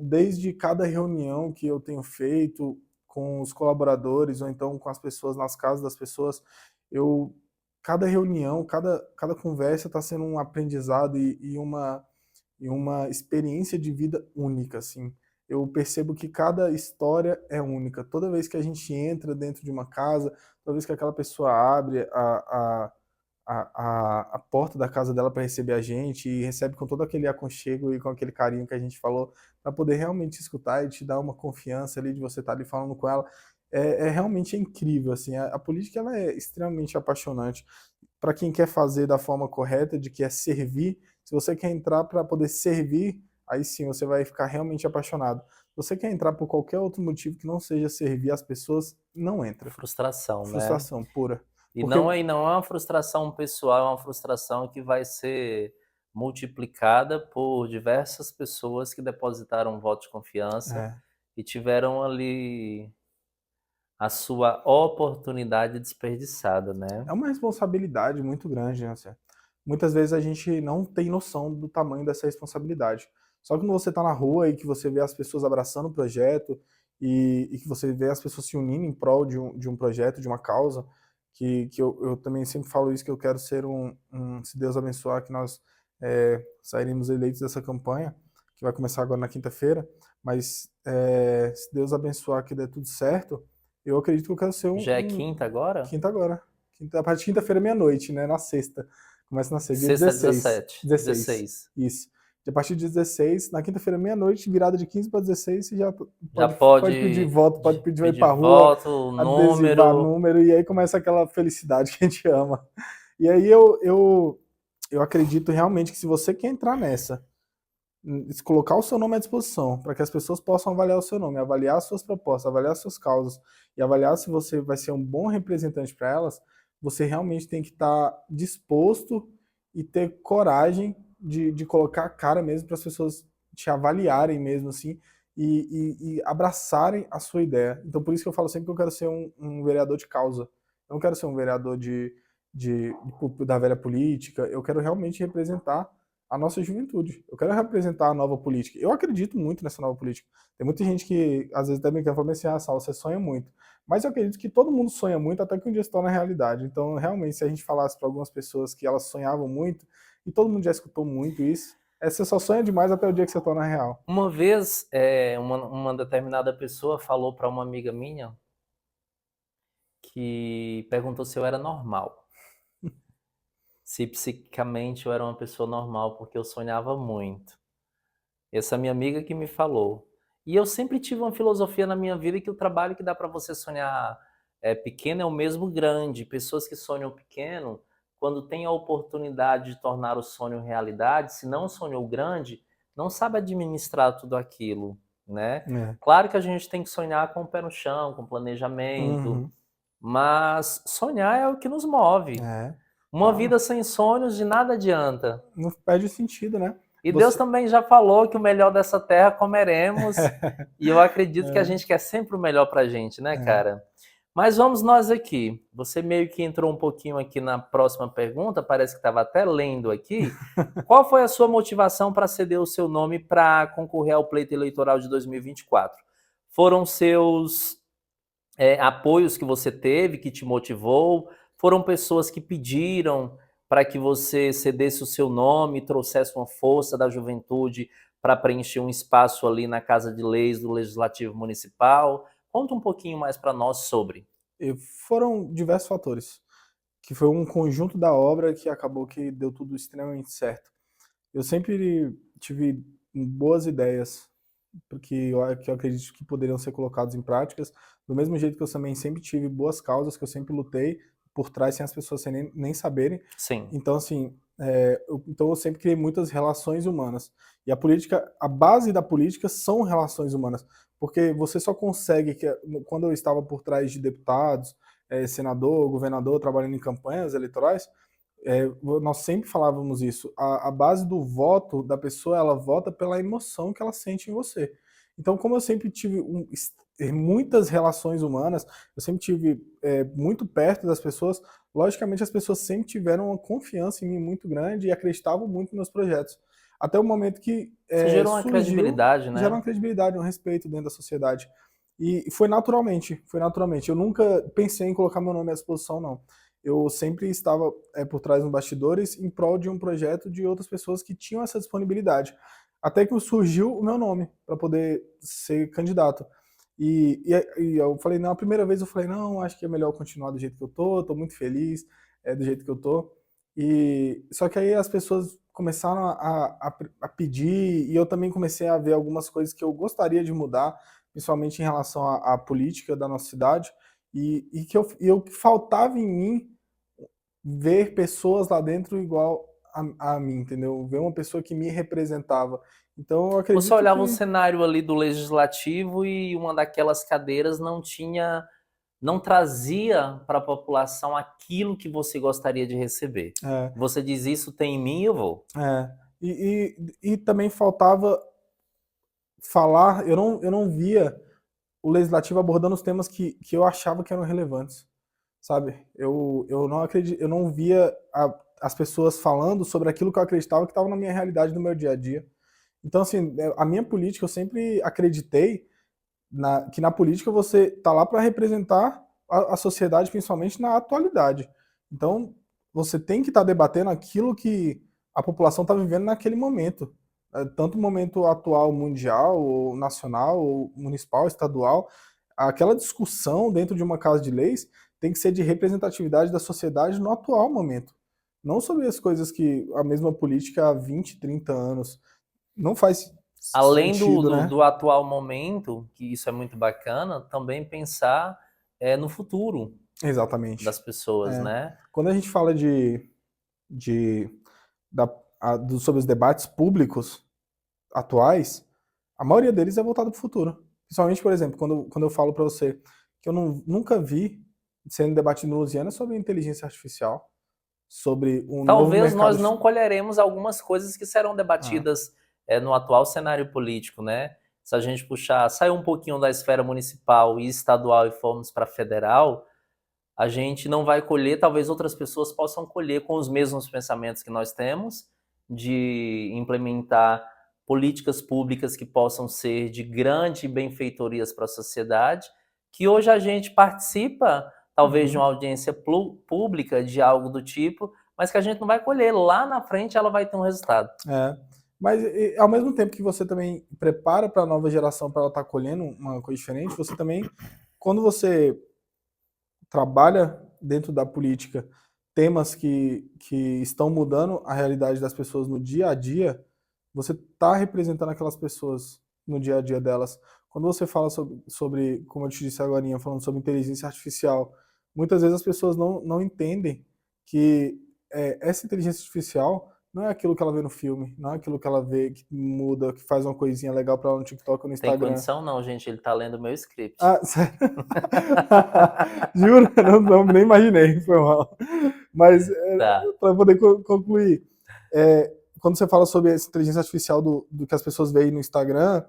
Desde cada reunião que eu tenho feito com os colaboradores ou então com as pessoas nas casas das pessoas, eu cada reunião, cada conversa está sendo um aprendizado e uma experiência de vida única, assim. eu percebo que cada história é única. Toda vez que a gente entra dentro de uma casa, toda vez que aquela pessoa abre a porta da casa dela para receber a gente e recebe com todo aquele aconchego e com aquele carinho que a gente falou, para poder realmente escutar e te dar uma confiança ali de você estar ali falando com ela, é realmente incrível, assim, a política ela é extremamente apaixonante para quem quer fazer da forma correta, de que é servir. Se você quer entrar para poder servir, aí sim você vai ficar realmente apaixonado. Se você quer entrar por qualquer outro motivo que não seja servir as pessoas, não entra. Frustração, né? Frustração pura. E Porque não é uma frustração pessoal, é uma frustração que vai ser multiplicada por diversas pessoas que depositaram um voto de confiança é, e tiveram ali a sua oportunidade desperdiçada, né? é uma responsabilidade muito grande, né, Cé? Muitas vezes a gente não tem noção do tamanho dessa responsabilidade. Só que quando você está na rua e que você vê as pessoas abraçando o projeto e que você vê as pessoas se unindo em prol de um projeto, de uma causa, que eu também sempre falo isso, que eu quero ser se Deus abençoar, que nós sairemos eleitos dessa campanha, que vai começar agora na quinta-feira, mas se Deus abençoar que der tudo certo, eu acredito que eu quero ser Já é quinta agora? quinta agora. A partir de quinta-feira, meia-noite, né? Na sexta. Começa na sexta, dia Sexta 16. 17, 16. 16. Isso. A partir de 16, na quinta-feira, meia-noite, virada de 15 para 16, você já Já pode pedir pode voto, pode pedir ir pedir pra rua, voto, adesivar número. número, e aí começa aquela felicidade que a gente ama. E aí eu acredito realmente que se você quer entrar nessa, colocar o seu nome à disposição, para que as pessoas possam avaliar o seu nome, avaliar as suas propostas, avaliar as suas causas e avaliar se você vai ser um bom representante para elas, você realmente tem que estar disposto e ter coragem de colocar a cara mesmo para as pessoas te avaliarem mesmo assim e abraçarem a sua ideia. Então por isso que eu falo sempre que eu quero ser um vereador de causa. Eu não quero ser um vereador da velha política, eu quero realmente representar a nossa juventude. Eu quero representar a nova política. Eu acredito muito nessa nova política. Tem muita gente que, às vezes, até me quer falar assim, ah, Sal, você sonha muito. Mas eu acredito que todo mundo sonha muito até que um dia se torna realidade. Então, realmente, se a gente falasse para algumas pessoas que elas sonhavam muito, e todo mundo já escutou muito isso, você só sonha demais até o dia que você torna real. Uma vez, uma determinada pessoa falou para uma amiga minha que perguntou se eu era normal. Se psiquicamente eu era uma pessoa normal, porque eu sonhava muito. Essa minha amiga que me falou. E eu sempre tive uma filosofia na minha vida que o trabalho que dá para você sonhar pequeno é o mesmo grande. Pessoas que sonham pequeno, quando tem a oportunidade de tornar o sonho realidade, se não sonhou grande, não sabe administrar tudo aquilo, né? É. Claro que a gente tem que sonhar com o pé no chão, com planejamento, Uhum. mas sonhar é o que nos move. É. Uma vida sem sonhos de nada adianta. Não perde sentido, né? E Deus Você... também já falou que o melhor dessa terra comeremos. E eu acredito que a gente quer sempre o melhor pra gente, né, É. cara? Mas vamos nós aqui. Você meio que entrou um pouquinho aqui na próxima pergunta, parece que estava até lendo aqui. Qual foi a sua motivação para ceder o seu nome para concorrer ao pleito eleitoral de 2024? Foram seus apoios que você teve, que te motivou? Foram pessoas que pediram para que você cedesse o seu nome, trouxesse uma força da juventude para preencher um espaço ali na Casa de Leis do Legislativo Municipal? Conta um pouquinho mais para nós sobre. Foram diversos fatores, que foi um conjunto da obra que acabou que deu tudo extremamente certo. Eu sempre tive boas ideias, que eu acredito que poderiam ser colocadas em práticas, do mesmo jeito que eu também sempre tive boas causas, que eu sempre lutei por trás sem as pessoas nem saberem. Sim. Então, assim, então eu sempre criei muitas relações humanas. E a política, a base da política são relações humanas, porque você só consegue, quando eu estava por trás de deputados, senador, governador, trabalhando em campanhas eleitorais, nós sempre falávamos isso. A base do voto da pessoa, ela vota pela emoção que ela sente em você. Então, como eu sempre tive muitas relações humanas, eu sempre tive muito perto das pessoas, logicamente as pessoas sempre tiveram uma confiança em mim muito grande e acreditavam muito nos meus projetos. Até o momento que Isso gerou uma surgiu, credibilidade, gera né? uma credibilidade, um respeito dentro da sociedade. E foi naturalmente, foi naturalmente. Eu nunca pensei em colocar meu nome à disposição, não. Eu sempre estava por trás dos bastidores em prol de um projeto de outras pessoas que tinham essa disponibilidade. Até que surgiu o meu nome para poder ser candidato. E eu falei, não, a primeira vez eu falei, não, acho que é melhor continuar do jeito que eu tô muito feliz do jeito que eu tô. E só que aí as pessoas começaram a pedir, e eu também comecei a ver algumas coisas que eu gostaria de mudar, principalmente em relação à política da nossa cidade, e que faltava em mim ver pessoas lá dentro igual a mim, entendeu? Ver uma pessoa que me representava. Então eu Você acredito olhava o que cenário ali do legislativo e uma daquelas cadeiras não trazia para a população aquilo que você gostaria de receber. é, Você diz isso tem em mim, eu vou. é, e também faltava falar, eu não via o legislativo abordando os temas que eu achava que eram relevantes, sabe? Eu não acredito, eu não via as pessoas falando sobre aquilo que eu acreditava que estava na minha realidade, no meu dia a dia. Então, assim, a minha política, eu sempre acreditei que na política você tá lá para representar a sociedade, principalmente na atualidade. Então, você tem que estar debatendo aquilo que a população está vivendo naquele momento. Tanto o momento atual mundial, ou nacional, ou municipal, estadual. Aquela discussão dentro de uma casa de leis tem que ser de representatividade da sociedade no atual momento. Não sobre as coisas que a mesma política há 20, 30 anos. Não faz Além sentido, né? do atual momento, que isso é muito bacana, também pensar no futuro Exatamente. das pessoas, É. né? Quando a gente fala de sobre os debates públicos atuais, a maioria deles é voltado para o futuro. Principalmente, por exemplo, quando eu falo para você que eu nunca vi sendo debatido no Louisiana sobre inteligência artificial, sobre um novo Talvez mercado. nós não colheremos algumas coisas que serão Ah, debatidas no atual cenário político, né? Se a gente puxar, sair um pouquinho da esfera municipal e estadual e formos para federal, a gente não vai colher, talvez outras pessoas possam colher com os mesmos pensamentos que nós temos, de implementar políticas públicas que possam ser de grande benfeitorias para a sociedade, que hoje a gente participa, talvez, de uhum, uma audiência pública, de algo do tipo, mas que a gente não vai colher. Lá na frente ela vai ter um resultado. é. Mas ao mesmo tempo que você também prepara para a nova geração para ela estar colhendo uma coisa diferente, você também, quando você trabalha dentro da política temas que estão mudando a realidade das pessoas no dia a dia, você está representando aquelas pessoas no dia a dia delas. Quando você fala sobre como eu te disse agora, falando sobre inteligência artificial, muitas vezes as pessoas não entendem que essa inteligência artificial não é aquilo que ela vê no filme, não é aquilo que ela vê que muda, que faz uma coisinha legal para ela no TikTok ou no Tem Instagram. condição não, gente, ele tá lendo o meu script. Ah, sério? Juro? Nem imaginei, foi mal. Mas, Tá. para poder concluir, quando você fala sobre essa inteligência artificial do que as pessoas veem no Instagram,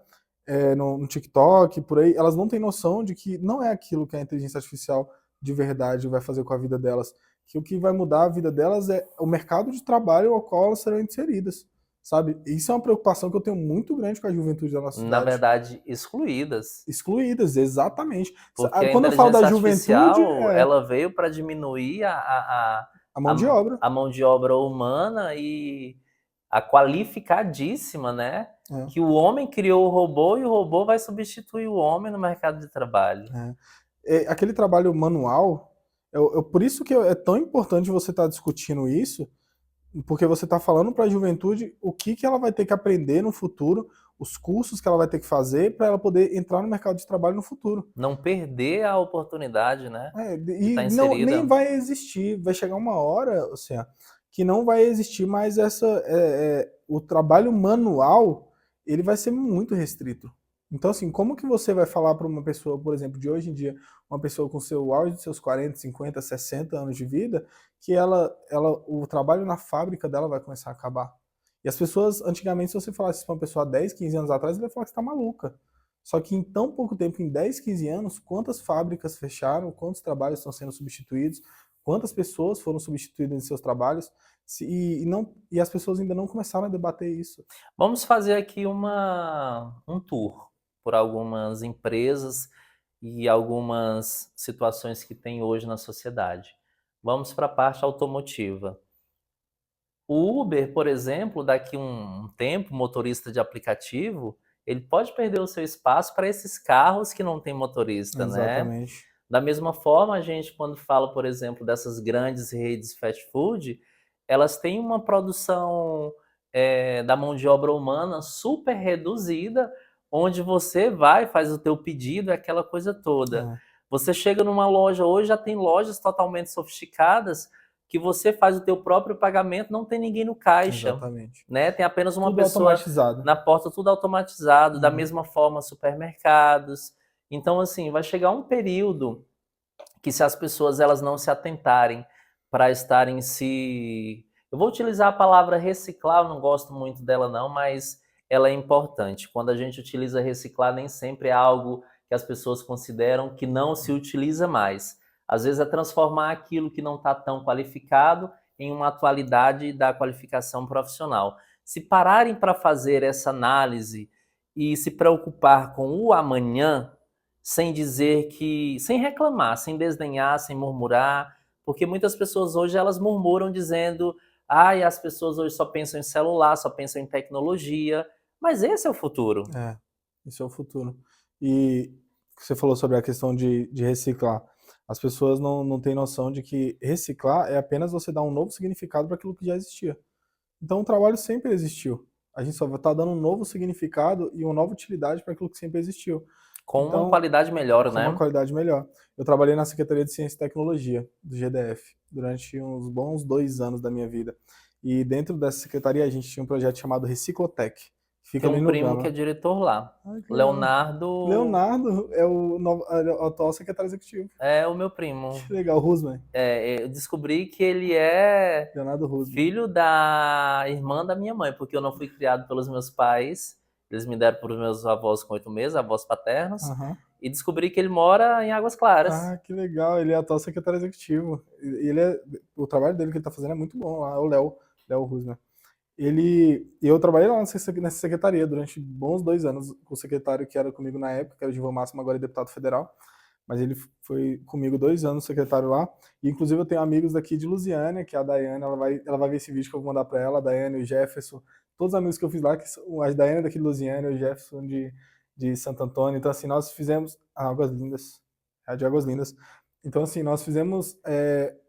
no TikTok, por aí, elas não têm noção de que não é aquilo que a inteligência artificial de verdade vai fazer com a vida delas. Que o que vai mudar a vida delas é o mercado de trabalho ao qual elas serão inseridas, sabe? Isso é uma preocupação que eu tenho muito grande com a juventude da nossa Na cidade. verdade, excluídas. Excluídas, exatamente. Porque a Quando eu falo da inteligência juventude, artificial, ela veio para diminuir a mão de obra. a mão de obra humana e a qualificadíssima, né? É, Que o homem criou o robô e o robô vai substituir o homem no mercado de trabalho. aquele trabalho manual, por isso que é tão importante você estar discutindo isso, porque você está falando para a juventude o que ela vai ter que aprender no futuro, os cursos que ela vai ter que fazer para ela poder entrar no mercado de trabalho no futuro. Não perder a oportunidade, né? De E estar não, nem inserida. vai existir, vai chegar uma hora, assim, que não vai existir mais o trabalho manual, ele vai ser muito restrito. Então, assim, como que você vai falar para uma pessoa, por exemplo, de hoje em dia, uma pessoa com seu auge dos seus 40, 50, 60 anos de vida, que o trabalho na fábrica dela vai começar a acabar? E as pessoas, antigamente, se você falasse para uma pessoa há 10, 15 anos atrás, ela ia falar que você está maluca. Só que em tão pouco tempo, em 10, 15 anos, quantas fábricas fecharam, quantos trabalhos estão sendo substituídos, quantas pessoas foram substituídas em seus trabalhos, e as pessoas ainda não começaram a debater isso. Vamos fazer aqui um tour por algumas empresas e algumas situações que tem hoje na sociedade. Vamos para a parte automotiva. O Uber, por exemplo, daqui um tempo, motorista de aplicativo, ele pode perder o seu espaço para esses carros que não têm motorista, né? Exatamente. Da mesma forma, a gente, quando fala, por exemplo, dessas grandes redes fast food, elas têm uma produção da mão de obra humana super reduzida, onde você vai, faz o teu pedido, é aquela coisa toda. É, Você chega numa loja hoje, já tem lojas totalmente sofisticadas que você faz o teu próprio pagamento, não tem ninguém no caixa, exatamente. né? Tem apenas uma Tudo pessoa automatizado. na porta, tudo automatizado, da Uhum. mesma forma supermercados. Então, assim, vai chegar um período que se as pessoas elas não se atentarem para estarem se... Eu vou utilizar a palavra reciclar, eu não gosto muito dela não, mas ela é importante. Quando a gente utiliza reciclar, nem sempre é algo que as pessoas consideram que não se utiliza mais. Às vezes é transformar aquilo que não está tão qualificado em uma atualidade da qualificação profissional. Se pararem para fazer essa análise e se preocupar com o amanhã, sem dizer que, sem reclamar, sem desdenhar, sem murmurar, porque muitas pessoas hoje elas murmuram dizendo, ai, as pessoas hoje só pensam em celular, só pensam em tecnologia, mas esse é o futuro. É, esse é o futuro. E você falou sobre a questão de reciclar. As pessoas não têm noção de que reciclar é apenas você dar um novo significado para aquilo que já existia. Então o trabalho sempre existiu. A gente só está dando um novo significado e uma nova utilidade para aquilo que sempre existiu. Com uma Então, qualidade melhor, com uma né? qualidade melhor. Eu trabalhei na Secretaria de Ciência e Tecnologia, do GDF, durante uns bons 2 anos da minha vida. E dentro dessa secretaria a gente tinha um projeto chamado Reciclotec, que fica Tem ali um no primo que é Gama. diretor lá. Ai, que legal. Leonardo Leonardo é o atual secretário executivo. é o meu primo. Que legal, Rusman. Eu descobri que ele é Leonardo Rusman. filho da irmã da minha mãe, porque eu não fui criado pelos meus pais. Eles me deram para os meus avós com 8 meses, avós paternos. Aham. E descobri que ele mora em Águas Claras. Ah, que legal. Ele é atual secretário executivo. O trabalho dele que ele tá fazendo é muito bom lá, é o Léo Rusman. Eu trabalhei lá nessa secretaria durante bons 2 anos, com o secretário que era comigo na época, que era o Gilvan Máximo, agora é deputado federal, mas ele foi comigo 2 anos, secretário lá, e inclusive eu tenho amigos daqui de Lusiânia, que é a Daiane, ela vai ver esse vídeo que eu vou mandar para ela, a Daiane, o Jefferson, todos os amigos que eu fiz lá, a Daiane é daqui de Lusiânia, o Jefferson de Santo Antônio, então assim, nós fizemos Águas Lindas, é de Águas Lindas, então assim, nós fizemos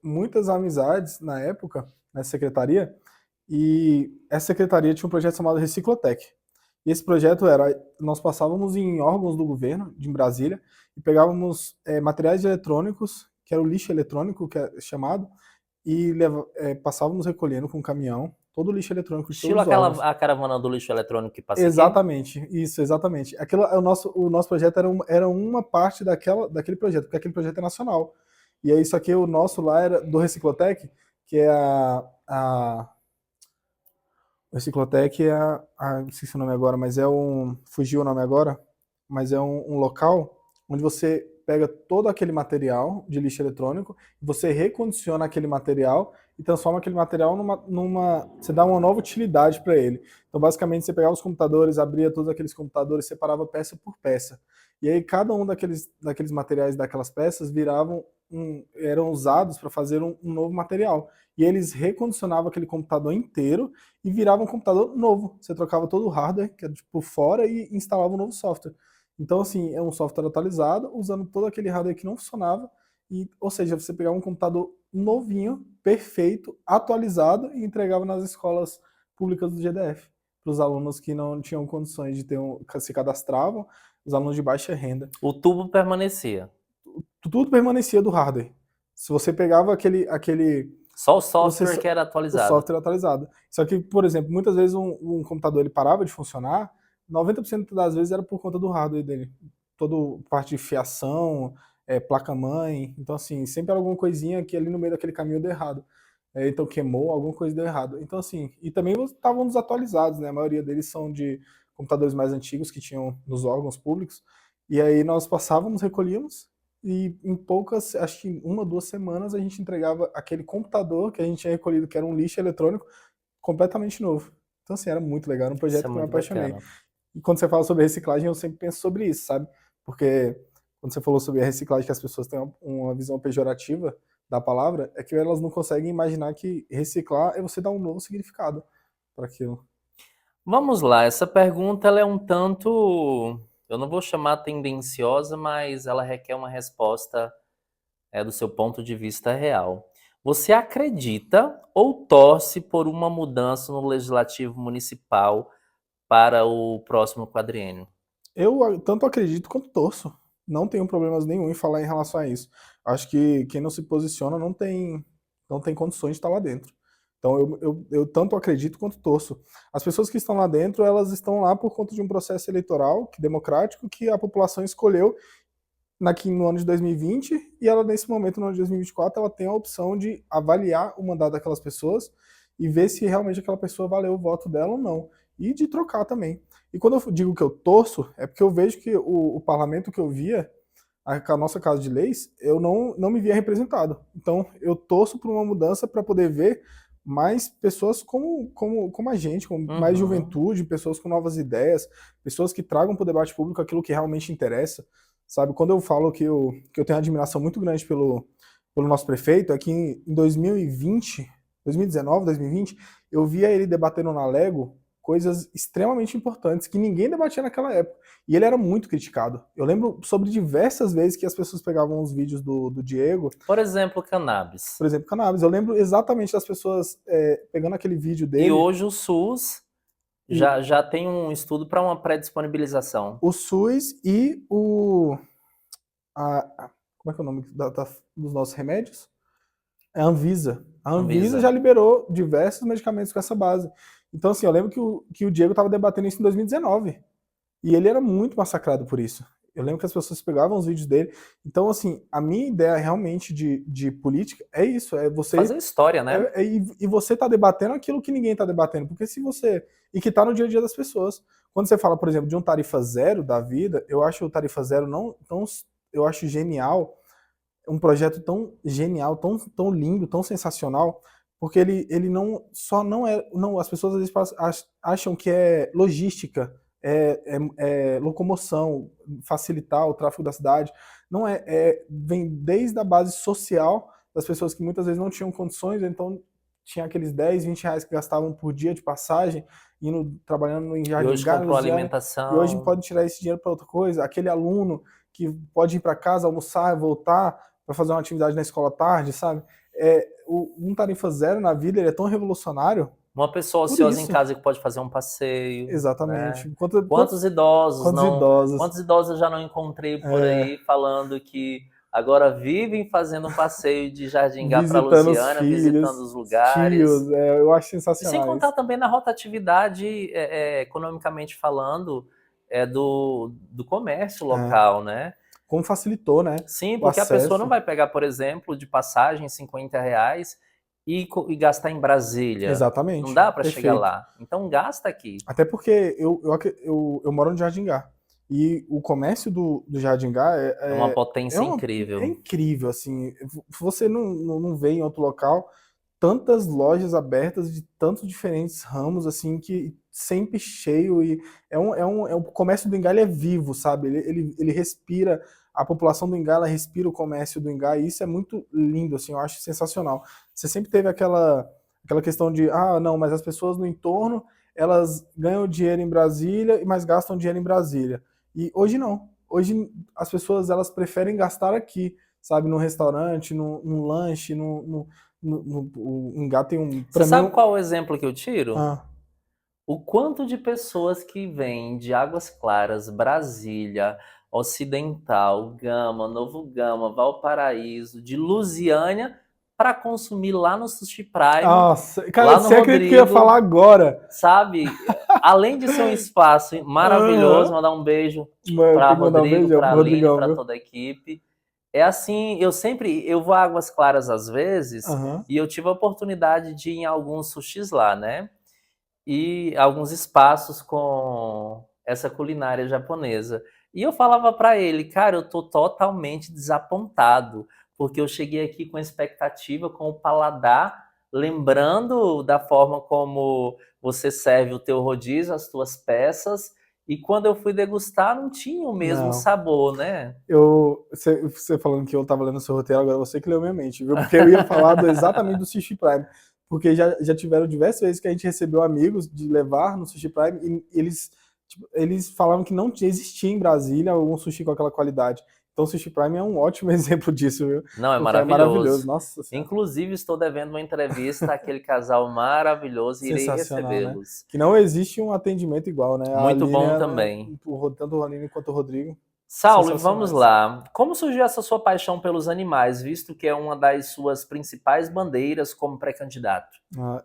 muitas amizades na época, nessa secretaria, e essa secretaria tinha um projeto chamado Reciclotec. E esse projeto era, nós passávamos em órgãos do governo, de Brasília, e pegávamos materiais eletrônicos, que era o lixo eletrônico, que é chamado, e passávamos recolhendo com um caminhão todo o lixo eletrônico de Estilo todos os órgãos. a caravana do lixo eletrônico que passa aqui. Exatamente, isso, exatamente. O nosso projeto era uma parte daquele projeto, porque aquele projeto é nacional. E aí, só que o nosso lá era do Reciclotec, que é o Ciclotec esqueci o nome agora, mas fugiu o nome agora, mas é um local onde você pega todo aquele material de lixo eletrônico, você recondiciona aquele material e transforma aquele material você dá uma nova utilidade para ele. Então, basicamente, você pegava os computadores, abria todos aqueles computadores, separava peça por peça. E aí, cada um daqueles materiais, daquelas peças, eram usados para fazer um novo material. E eles recondicionavam aquele computador inteiro e virava um computador novo. Você trocava todo o hardware, que era tipo fora, e instalava um novo software. Então, assim, é um software atualizado, usando todo aquele hardware que não funcionava, ou seja, você pegava um computador novinho, perfeito, atualizado, e entregava nas escolas públicas do GDF, para os alunos que não tinham condições de se cadastravam, os alunos de baixa renda. O tubo permanecia. Tudo permanecia do hardware. Se você pegava aquele Só o software que era o atualizado. software atualizado. Só que, por exemplo, muitas vezes um computador ele parava de funcionar, 90% das vezes era por conta do hardware dele. Toda parte de fiação, placa-mãe. Então, assim, sempre era alguma coisinha que ali no meio daquele caminho deu errado. Então queimou, alguma coisa deu errado. Então, assim, e também estavam desatualizados, né? A maioria deles são de computadores mais antigos que tinham nos órgãos públicos. E aí nós passávamos, recolhíamos, e em poucas, acho que 1 ou 2 semanas, a gente entregava aquele computador que a gente tinha recolhido, que era um lixo eletrônico, completamente novo. Então, assim, era muito legal, era um Isso projeto é que eu me muito apaixonei. bacana. E quando você fala sobre reciclagem, eu sempre penso sobre isso, sabe? Porque quando você falou sobre a reciclagem, que as pessoas têm uma visão pejorativa, da palavra, é que elas não conseguem imaginar que reciclar é você dar um novo significado para aquilo. Vamos lá, essa pergunta ela é um tanto, eu não vou chamar tendenciosa, mas ela requer uma resposta do seu ponto de vista real. Você acredita ou torce por uma mudança no legislativo municipal para o próximo quadriênio? Eu tanto acredito quanto torço. Não tenho problemas nenhum em falar em relação a isso. Acho que quem não se posiciona não tem condições de estar lá dentro. Então eu tanto acredito quanto torço. As pessoas que estão lá dentro, elas estão lá por conta de um processo eleitoral democrático que a população escolheu no ano de 2020 e ela nesse momento, no ano de 2024, ela tem a opção de avaliar o mandato daquelas pessoas e ver se realmente aquela pessoa valeu o voto dela ou não. E de trocar também. E quando eu digo que eu torço, é porque eu vejo que o parlamento que eu via, a nossa Casa de Leis, eu não me via representado. Então, eu torço por uma mudança para poder ver mais pessoas como a gente, com mais Uhum. juventude, pessoas com novas ideias, pessoas que tragam para o debate público aquilo que realmente interessa. Sabe, quando eu falo que eu tenho uma admiração muito grande pelo nosso prefeito, é que em 2020, 2019, 2020, eu via ele debatendo na Lego coisas extremamente importantes que ninguém debatia naquela época. E ele era muito criticado. Eu lembro sobre diversas vezes que as pessoas pegavam os vídeos do Diego, Por exemplo, cannabis. por exemplo, cannabis. Eu lembro exatamente das pessoas pegando aquele vídeo E dele hoje o SUS e já tem um estudo para uma pré-disponibilização. o SUS e como é que é o nome dos nossos remédios? É a Anvisa. A Anvisa Anvisa. já liberou diversos medicamentos com essa base. Então, assim, eu lembro que o Diego estava debatendo isso em 2019. E ele era muito massacrado por isso. Eu lembro que as pessoas pegavam os vídeos dele. Então, assim, a minha ideia realmente de política é isso: é você. Fazer história, né? E você tá debatendo aquilo que ninguém tá debatendo. Porque se você. E que tá no dia a dia das pessoas. Quando você fala, por exemplo, de um tarifa zero da vida, eu acho o tarifa zero não tão. Eu acho genial, um projeto tão genial, tão lindo, tão sensacional, porque ele não só não é, não, as pessoas às vezes acham que é logística, é locomoção, facilitar o tráfego da cidade, não vem desde a base social das pessoas que muitas vezes não tinham condições, então tinha aqueles 10, 20 reais que gastavam por dia de passagem, indo trabalhando em E Jardim hoje Gá, comprou Lusiana, e hoje alimentação. pode tirar esse dinheiro para outra coisa, aquele aluno que pode ir para casa, almoçar, voltar, para fazer uma atividade na escola à tarde, sabe? Um tarifa zero na vida ele é tão revolucionário Uma pessoa por ociosa em isso. casa que pode fazer um passeio, né? Exatamente. Quantos Quantos não, idosos? quantos idosos eu já não encontrei por É, aí falando que agora vivem fazendo um passeio de Jardingá para visitando os Lusiana, visitando filhos, os os lugares. tios, eu acho E sem sensacional contar isso. também na rotatividade, economicamente falando, do comércio É, local, né? como facilitou, né? Sim, O porque a pessoa não acesso. vai pegar, por exemplo, de passagem R$ 50 e gastar em Brasília. Não Exatamente, dá para chegar perfeito. lá. Então gasta aqui. Até porque eu moro no Jardim Gá. E o comércio do Jardim Gá É uma é, potência é incrível. incrível, assim. Você não vê em outro local tantas lojas abertas de tantos diferentes ramos, assim, que sempre cheio. E o comércio do Engar ele é vivo, sabe? Ele respira, a população do Engar ela respira o comércio do Engar, e isso é muito lindo, assim, eu acho sensacional. Você sempre teve aquela questão de, não, mas as pessoas no entorno elas ganham dinheiro em Brasília, mas gastam dinheiro em Brasília. E hoje não. Hoje as pessoas elas preferem gastar aqui, sabe, num restaurante, num lanche, o Engar tem Você para mim, sabe qual é o exemplo que eu tiro? ah, O quanto de pessoas que vêm de Águas Claras, Brasília, Ocidental, Gama, Novo Gama, Valparaíso, de Lusiânia, para consumir lá no Sushi Prime, nossa, cara, lá no você acredita que eu ia falar Rodrigo, agora? sabe? Além de ser um espaço maravilhoso, Aham. mandar um beijo Mano, para tem que mandar um Rodrigo, beijão para pro Aline, Rodrigão, para viu? toda a equipe. É assim, eu vou a Águas Claras às vezes, Aham. e eu tive a oportunidade de ir em alguns sushis lá, né? E alguns espaços com essa culinária japonesa. E eu falava para ele, cara, eu tô totalmente desapontado, porque eu cheguei aqui com expectativa, com o paladar, lembrando da forma como você serve o teu rodízio, as tuas peças, E quando eu fui degustar, não tinha o mesmo Não. sabor, né? Você falando que eu tava lendo o seu roteiro, agora você que leu minha mente, viu? Porque eu ia falar exatamente do Sushi Prime. Porque já tiveram diversas vezes que a gente recebeu amigos de levar no Sushi Prime e eles falavam que não existia em Brasília algum sushi com aquela qualidade. Então o Sushi Prime é um ótimo exemplo disso, viu? Não, é Porque é maravilhoso. maravilhoso. Nossa Senhora. Inclusive, estou devendo uma entrevista àquele casal maravilhoso e irei Sensacional, né? recebê-los. Que não existe um atendimento igual, né? A Muito Aline, bom também. tanto o Aline quanto o Rodrigo, Saulo, e vamos sensacionais. lá. Como surgiu essa sua paixão pelos animais, visto que é uma das suas principais bandeiras como pré-candidato? Ah,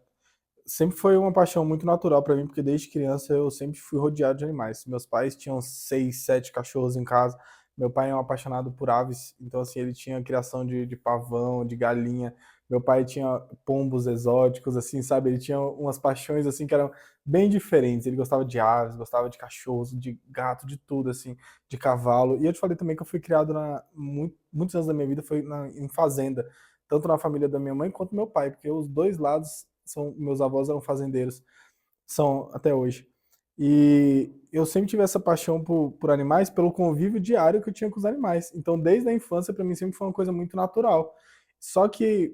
sempre foi uma paixão muito natural para mim, porque desde criança eu sempre fui rodeado de animais. Meus pais tinham 6, 7 cachorros em casa. Meu pai é um apaixonado por aves, então assim, ele tinha criação de pavão, de galinha. Meu pai tinha pombos exóticos, assim, sabe? Ele tinha umas paixões assim que eram bem diferentes. Ele gostava de aves, gostava de cachorros, de gato, de tudo, assim, de cavalo. E eu te falei também que eu fui criado muitos anos da minha vida foi em fazenda, tanto na família da minha mãe quanto do meu pai, porque os dois lados meus avós eram fazendeiros, são até hoje. E eu sempre tive essa paixão por animais pelo convívio diário que eu tinha com os animais. Então, desde a infância, para mim sempre foi uma coisa muito natural. Só que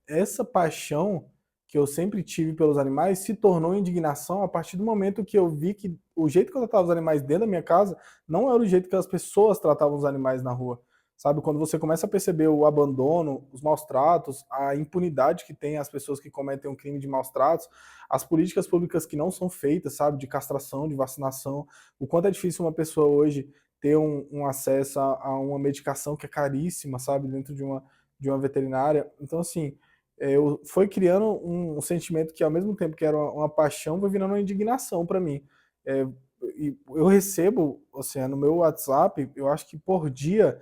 essa paixão que eu sempre tive pelos animais se tornou indignação a partir do momento que eu vi que o jeito que eu tratava os animais dentro da minha casa não era o jeito que as pessoas tratavam os animais na rua. Sabe, quando você começa a perceber o abandono, os maus tratos, a impunidade que tem as pessoas que cometem um crime de maus tratos, as políticas públicas que não são feitas, sabe, de castração, de vacinação, o quanto é difícil uma pessoa hoje ter um acesso a uma medicação que é caríssima, sabe, dentro de uma veterinária. Então, assim, eu foi criando um sentimento que, ao mesmo tempo que era uma paixão, foi virando uma indignação para mim. É, e eu recebo, assim, no meu WhatsApp, eu acho que por dia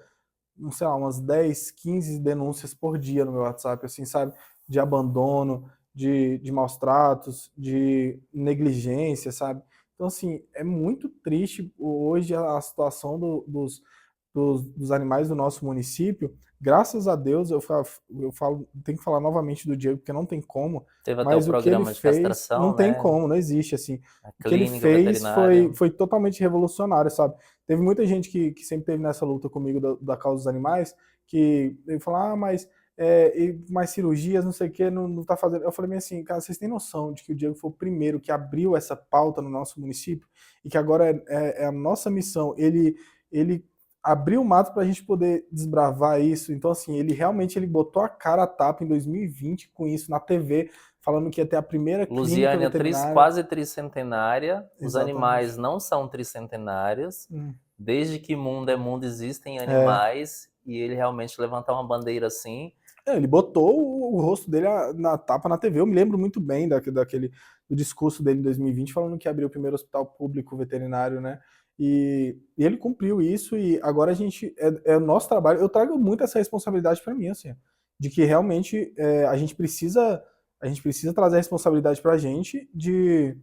não sei lá, umas 10, 15 denúncias por dia no meu WhatsApp, assim, sabe? De abandono, de maus tratos, de negligência, sabe? Então, assim, é muito triste hoje a situação dos animais do nosso município. Graças a Deus, eu falo, tenho que falar novamente do Diego, porque não tem como, Teve até o mas o que ele programa de fez não castração, tem né? como, não existe, assim. A O que ele clínica fez veterinária. foi totalmente revolucionário, sabe? Teve muita gente que sempre teve nessa luta comigo da causa dos animais, que ele fala, mas mais cirurgias, não sei o que, não tá fazendo. Eu falei bem assim, cara, vocês têm noção de que o Diego foi o primeiro que abriu essa pauta no nosso município e que agora é a nossa missão. Ele abriu o mato para a gente poder desbravar isso. Então, assim, ele botou a cara a tapa em 2020 com isso na TV, falando que ia ter a primeira clínica Lusiânia veterinária. quase tricentenária. Os animais Exatamente. não são tricentenários. Hum. Desde que mundo é mundo existem É. animais. E ele realmente levantar uma bandeira assim. Ele botou o rosto dele na tapa na TV. Eu me lembro muito bem do discurso dele em 2020, falando que abriu o primeiro hospital público veterinário, né? E ele cumpriu isso e agora a gente é o nosso trabalho. Eu trago muito essa responsabilidade para mim, assim, de que realmente a gente precisa trazer a responsabilidade para a gente de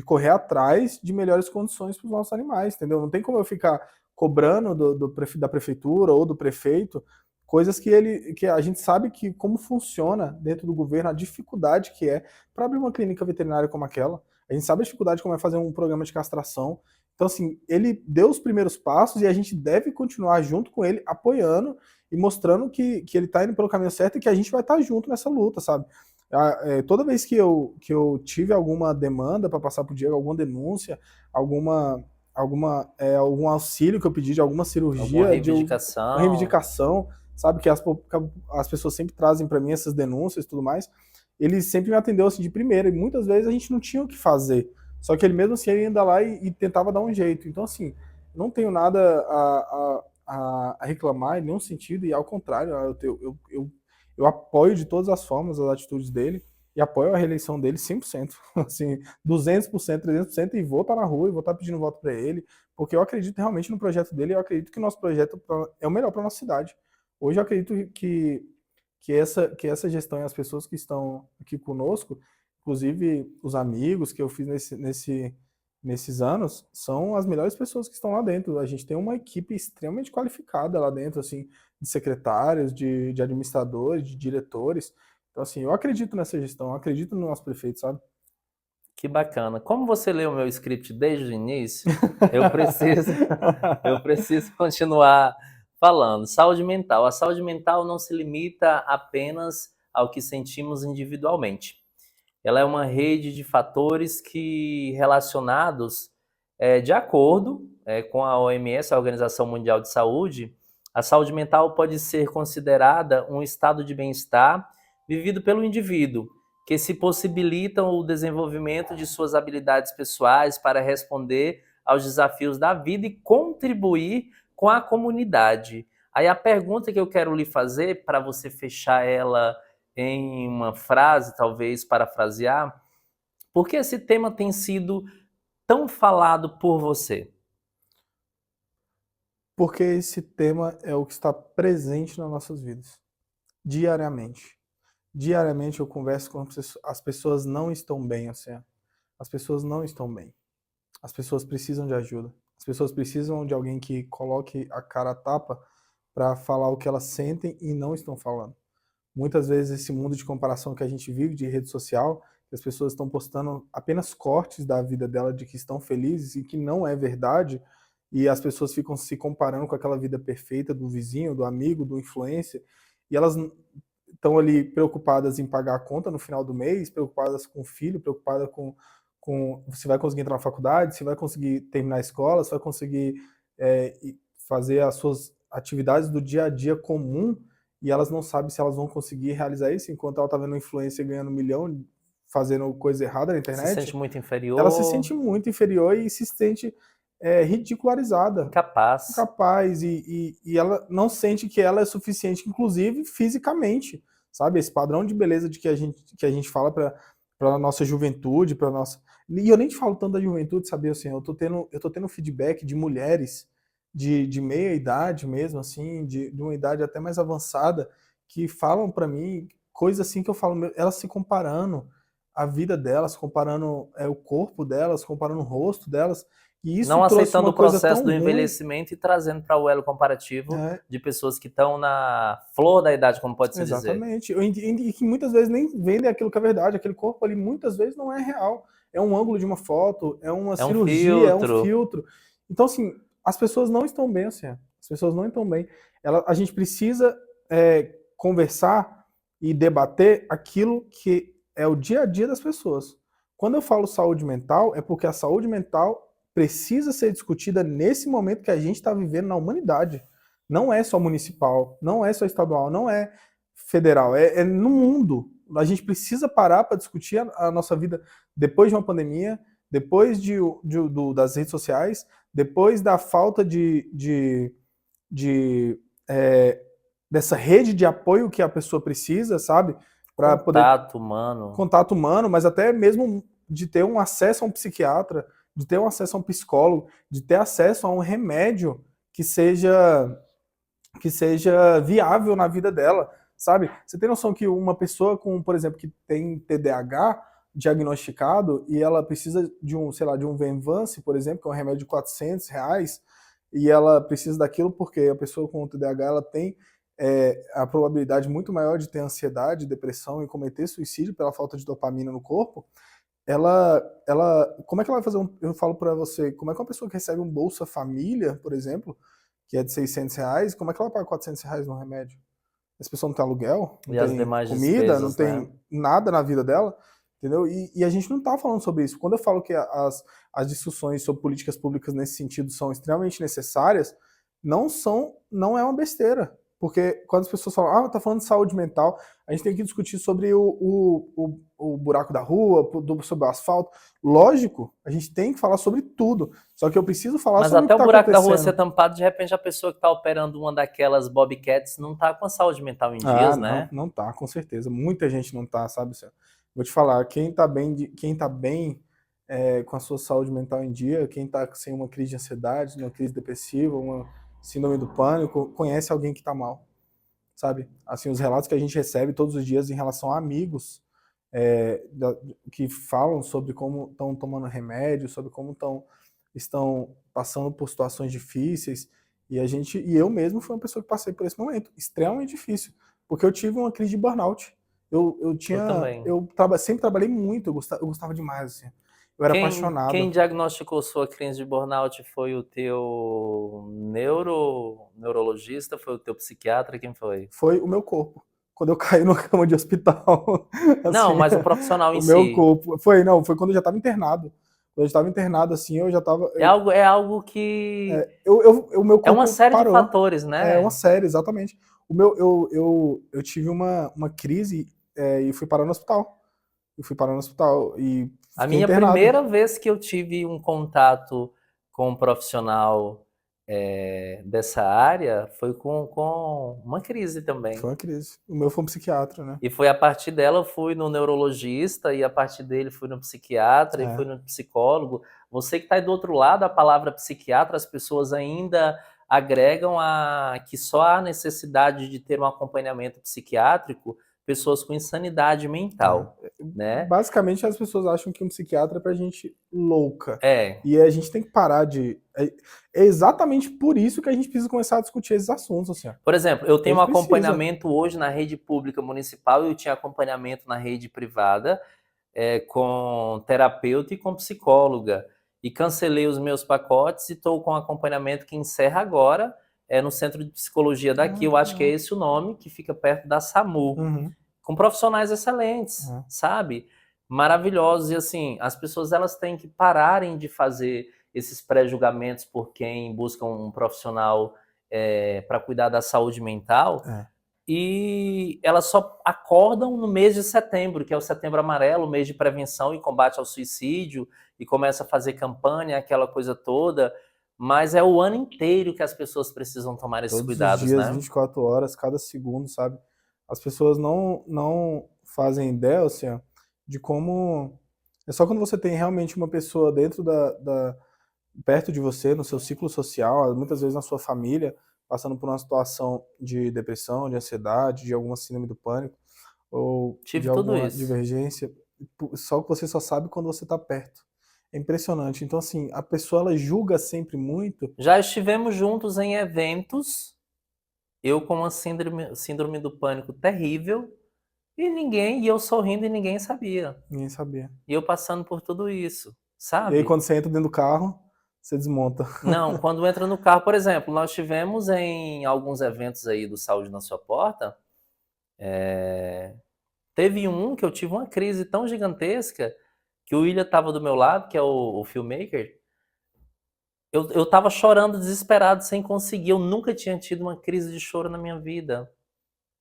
correr atrás de melhores condições para os nossos animais, entendeu? Não tem como eu ficar cobrando da prefeitura ou do prefeito coisas que a gente sabe que como funciona dentro do governo, a dificuldade que é para abrir uma clínica veterinária como aquela. A gente sabe a dificuldade como é fazer um programa de castração. Então, assim, ele deu os primeiros passos e a gente deve continuar junto com ele, apoiando e mostrando que ele está indo pelo caminho certo e que a gente vai estar junto nessa luta, sabe? Toda vez que eu tive alguma demanda para passar por Diego, alguma denúncia, algum auxílio que eu pedi de alguma Alguma cirurgia, de uma reivindicação. reivindicação, sabe, que as pessoas sempre trazem para mim essas denúncias e tudo mais, ele sempre me atendeu assim de primeira, e muitas vezes a gente não tinha o que fazer, só que ele mesmo assim ele ia lá e tentava dar um jeito. Então, assim, não tenho nada a reclamar em nenhum sentido, e ao contrário, eu apoio de todas as formas as atitudes dele, e apoio a reeleição dele 100%, assim, 200%, 300%, e vou estar na rua e vou estar pedindo voto para ele, porque eu acredito realmente no projeto dele, e eu acredito que o nosso projeto é o melhor para nossa cidade. Hoje eu acredito que essa gestão e as pessoas que estão aqui conosco, inclusive os amigos que eu fiz nesses anos, são as melhores pessoas que estão lá dentro. A gente tem uma equipe extremamente qualificada lá dentro, assim, de secretários, de administradores, de diretores. Então, assim, eu acredito nessa gestão, eu acredito no nosso prefeito, sabe? Que bacana. Como você leu o meu script desde o início, eu preciso, eu preciso continuar falando. Saúde mental. A saúde mental não se limita apenas ao que sentimos individualmente. Ela é uma rede de fatores que relacionados, de acordo com a OMS, a Organização Mundial de Saúde, a saúde mental pode ser considerada um estado de bem-estar vivido pelo indivíduo, que se possibilitam o desenvolvimento de suas habilidades pessoais para responder aos desafios da vida e contribuir com a comunidade. Aí a pergunta que eu quero lhe fazer, para você fechar ela em uma frase, talvez parafrasear, por que esse tema tem sido tão falado por você? Porque esse tema é o que está presente nas nossas vidas, diariamente. Diariamente eu converso com as pessoas não estão bem, assim. As pessoas não estão bem. As pessoas precisam de ajuda. As pessoas precisam de alguém que coloque a cara a tapa para falar o que elas sentem e não estão falando. Muitas vezes esse mundo de comparação que a gente vive de rede social, que as pessoas estão postando apenas cortes da vida dela de que estão felizes e que não é verdade, e as pessoas ficam se comparando com aquela vida perfeita do vizinho, do amigo, do influencer, e elas estão ali preocupadas em pagar a conta no final do mês, preocupadas com o filho, preocupadas com se vai conseguir entrar na faculdade, se vai conseguir terminar a escola, se vai conseguir fazer as suas atividades do dia a dia comum, e elas não sabem se elas vão conseguir realizar isso, enquanto ela está vendo uma influência ganhando 1 milhão, fazendo coisa errada na internet. Se sente muito inferior. Ela se sente muito inferior e se sente ridicularizada. Incapaz. Incapaz, e ela não sente que ela é suficiente, inclusive fisicamente, sabe? Esse padrão de beleza de que a gente fala para a nossa juventude, para nossa... E eu nem te falo tanto da juventude, sabe? Assim, eu tô tendo feedback de mulheres de meia idade mesmo, assim, de uma idade até mais avançada, que falam para mim coisas assim que eu falo, elas se comparando a vida delas, comparando o corpo delas, comparando o rosto delas, e isso não trouxe aceitando uma o coisa processo tão do ruim. envelhecimento e trazendo para o elo comparativo de pessoas que estão na flor da idade, como pode se dizer. Exatamente. E que muitas vezes nem vendem aquilo que é verdade. Aquele corpo ali muitas vezes não é real. É um ângulo de uma foto, é uma cirurgia, é um filtro. Então, assim, as pessoas não estão bem, assim. As pessoas não estão bem. A gente precisa conversar e debater aquilo que é o dia a dia das pessoas. Quando eu falo saúde mental, é porque a saúde mental precisa ser discutida nesse momento que a gente está vivendo na humanidade. Não é só municipal, não é só estadual, não é federal, é no mundo. A gente precisa parar para discutir a nossa vida depois de uma pandemia, depois das redes sociais, depois da falta dessa rede de apoio que a pessoa precisa, sabe? Para poder contato humano, mas até mesmo de ter um acesso a um psiquiatra, de ter um acesso a um psicólogo, de ter acesso a um remédio que seja viável na vida dela, sabe? Você tem noção que uma pessoa com, por exemplo, que tem TDAH diagnosticado e ela precisa de um, sei lá, de um Venvance, por exemplo, que é um remédio de R$400, e ela precisa daquilo porque a pessoa com TDAH ela tem a probabilidade muito maior de ter ansiedade, depressão e cometer suicídio pela falta de dopamina no corpo. Como é que ela vai fazer eu falo para você, como é que uma pessoa que recebe um Bolsa Família, por exemplo, que é de R$600, como é que ela paga R$400 no remédio? Essa pessoa não tem aluguel, não tem comida, despesas, não tem nada na vida dela, entendeu? E a gente não tá falando sobre isso. Quando eu falo que as discussões sobre políticas públicas nesse sentido são extremamente necessárias, não é uma besteira. Porque quando as pessoas falam, tá falando de saúde mental, a gente tem que discutir sobre o buraco da rua, sobre o asfalto. Lógico, a gente tem que falar sobre tudo. Só que eu preciso falar sobre o que tá acontecendo. Mas até o buraco da rua ser tampado, de repente a pessoa que está operando uma daquelas Bobcats não tá com a saúde mental em dias, né? Não tá, com certeza. Muita gente não tá, sabe? Vou te falar, quem tá bem com a sua saúde mental em dia, quem tá sem uma crise de ansiedade, uma crise depressiva, uma síndrome do pânico, conhece alguém que tá mal, sabe? Assim, os relatos que a gente recebe todos os dias em relação a amigos que falam sobre como estão tomando remédio, sobre como estão passando por situações difíceis, e eu mesmo fui uma pessoa que passei por esse momento, extremamente difícil, porque eu tive uma crise de burnout. Eu sempre trabalhei muito, eu gostava demais, assim. Eu era Quem apaixonado. diagnosticou sua crise de burnout foi o teu neurologista, foi o teu psiquiatra, quem foi? Foi o meu corpo. Quando eu caí numa cama de hospital, Não, assim, mas o profissional em o meu si. corpo. Foi quando eu já estava internado. Quando eu estava internado, assim, eu já estava. É algo que O meu é uma corpo série de parou. fatores, É uma né? série, exatamente. Eu tive uma crise e fui parar no hospital. Eu fui parar no hospital e A fiquei minha internado. primeira vez que eu tive um contato com um profissional dessa área foi com uma crise também. Foi uma crise. O meu foi um psiquiatra, né? E foi a partir dela eu fui no neurologista, e a partir dele fui no psiquiatra, e fui É. no psicólogo. Você que está aí do outro lado, a palavra psiquiatra, as pessoas ainda agregam que só há necessidade de ter um acompanhamento psiquiátrico pessoas com insanidade mental, né? Basicamente, as pessoas acham que um psiquiatra é pra gente louca. É. E a gente tem que parar de. É exatamente por isso que a gente precisa começar a discutir esses assuntos, assim. Ó. Por exemplo, eu A tenho um gente precisa. acompanhamento hoje na rede pública municipal, eu tinha acompanhamento na rede privada, com terapeuta e com psicóloga. E cancelei os meus pacotes e estou com acompanhamento que encerra agora, no Centro de Psicologia daqui, Ah, eu que acho que é legal. esse o nome, que fica perto da SAMU, Uhum. com profissionais excelentes, É. sabe? Maravilhosos. E assim, as pessoas elas têm que pararem de fazer esses pré-julgamentos por quem busca um profissional para cuidar da saúde mental, É. e elas só acordam no mês de setembro, que é o Setembro Amarelo, o mês de prevenção e combate ao suicídio, e começa a fazer campanha, aquela coisa toda, mas é o ano inteiro que as pessoas precisam tomar esses Todos os cuidados, dias, né? 24 horas, cada segundo, sabe? As pessoas não fazem ideia, assim, ó, de como. É só quando você tem realmente uma pessoa dentro perto de você, no seu ciclo social, muitas vezes na sua família, passando por uma situação de depressão, de ansiedade, de alguma síndrome do pânico, ou de Tive tudo alguma isso. divergência, só que você só sabe quando você está perto. É impressionante. Então, assim, a pessoa ela julga sempre muito. Já estivemos juntos em eventos, eu com uma síndrome do pânico terrível, e eu sorrindo e ninguém sabia. Ninguém sabia. E eu passando por tudo isso, E aí, sabe? quando você entra dentro do carro, você desmonta. Não, quando entra no carro, por exemplo, nós tivemos em alguns eventos aí do Saúde na Sua Porta, teve um que eu tive uma crise tão gigantesca que o William estava do meu lado, que é o filmmaker. Eu tava chorando desesperado sem conseguir. Eu nunca tinha tido uma crise de choro na minha vida,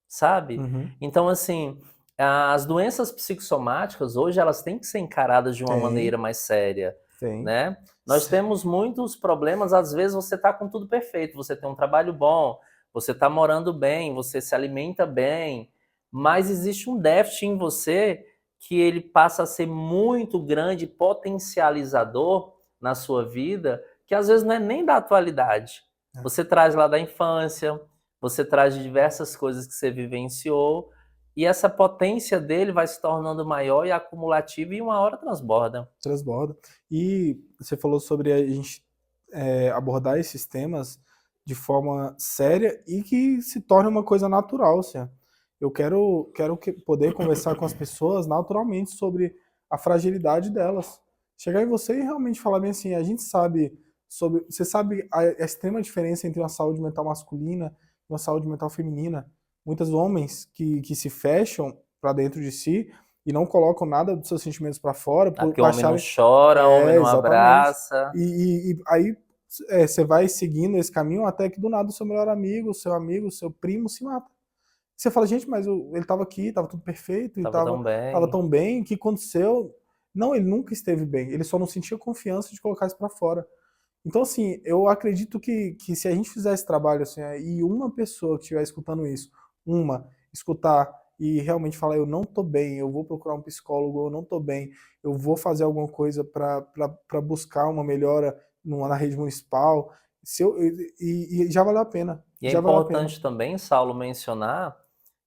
sabe? Uhum. Então, assim, as doenças psicossomáticas hoje elas têm que ser encaradas de uma Tem, maneira mais séria, tem. né? Nós temos muitos problemas. Às vezes você tá com tudo perfeito, você tem um trabalho bom, você tá morando bem, você se alimenta bem, mas existe um déficit em você que ele passa a ser muito grande, potencializador na sua vida, que às vezes não é nem da atualidade. É. Você traz lá da infância, você traz de diversas coisas que você vivenciou, e essa potência dele vai se tornando maior e acumulativa, e uma hora transborda. Transborda. E você falou sobre a gente abordar esses temas de forma séria e que se torne uma coisa natural, assim. Eu quero poder conversar com as pessoas naturalmente sobre a fragilidade delas. Chegar em você e realmente falar bem assim, a gente sabe sobre, você sabe a extrema diferença entre uma saúde mental masculina e uma saúde mental feminina. Muitos homens que se fecham para dentro de si e não colocam nada dos seus sentimentos para fora Porque por o homem não acharem. chora, o homem não Exatamente. abraça. E aí você vai seguindo esse caminho até que do nada o seu melhor amigo, o seu primo se mata. Você fala, gente, mas ele estava aqui, estava tudo perfeito, e Tava estava tão tava bem. tão bem, o que aconteceu? Não, ele nunca esteve bem, ele só não sentia confiança de colocar isso para fora. Então, assim, eu acredito que se a gente fizer esse trabalho, assim, e uma pessoa que estiver escutando isso, escutar e realmente falar, eu não tô bem, eu vou procurar um psicólogo, eu não tô bem, eu vou fazer alguma coisa para buscar uma melhora na rede municipal, e já valeu a pena, E é já valeu a pena. importante também, Saulo, mencionar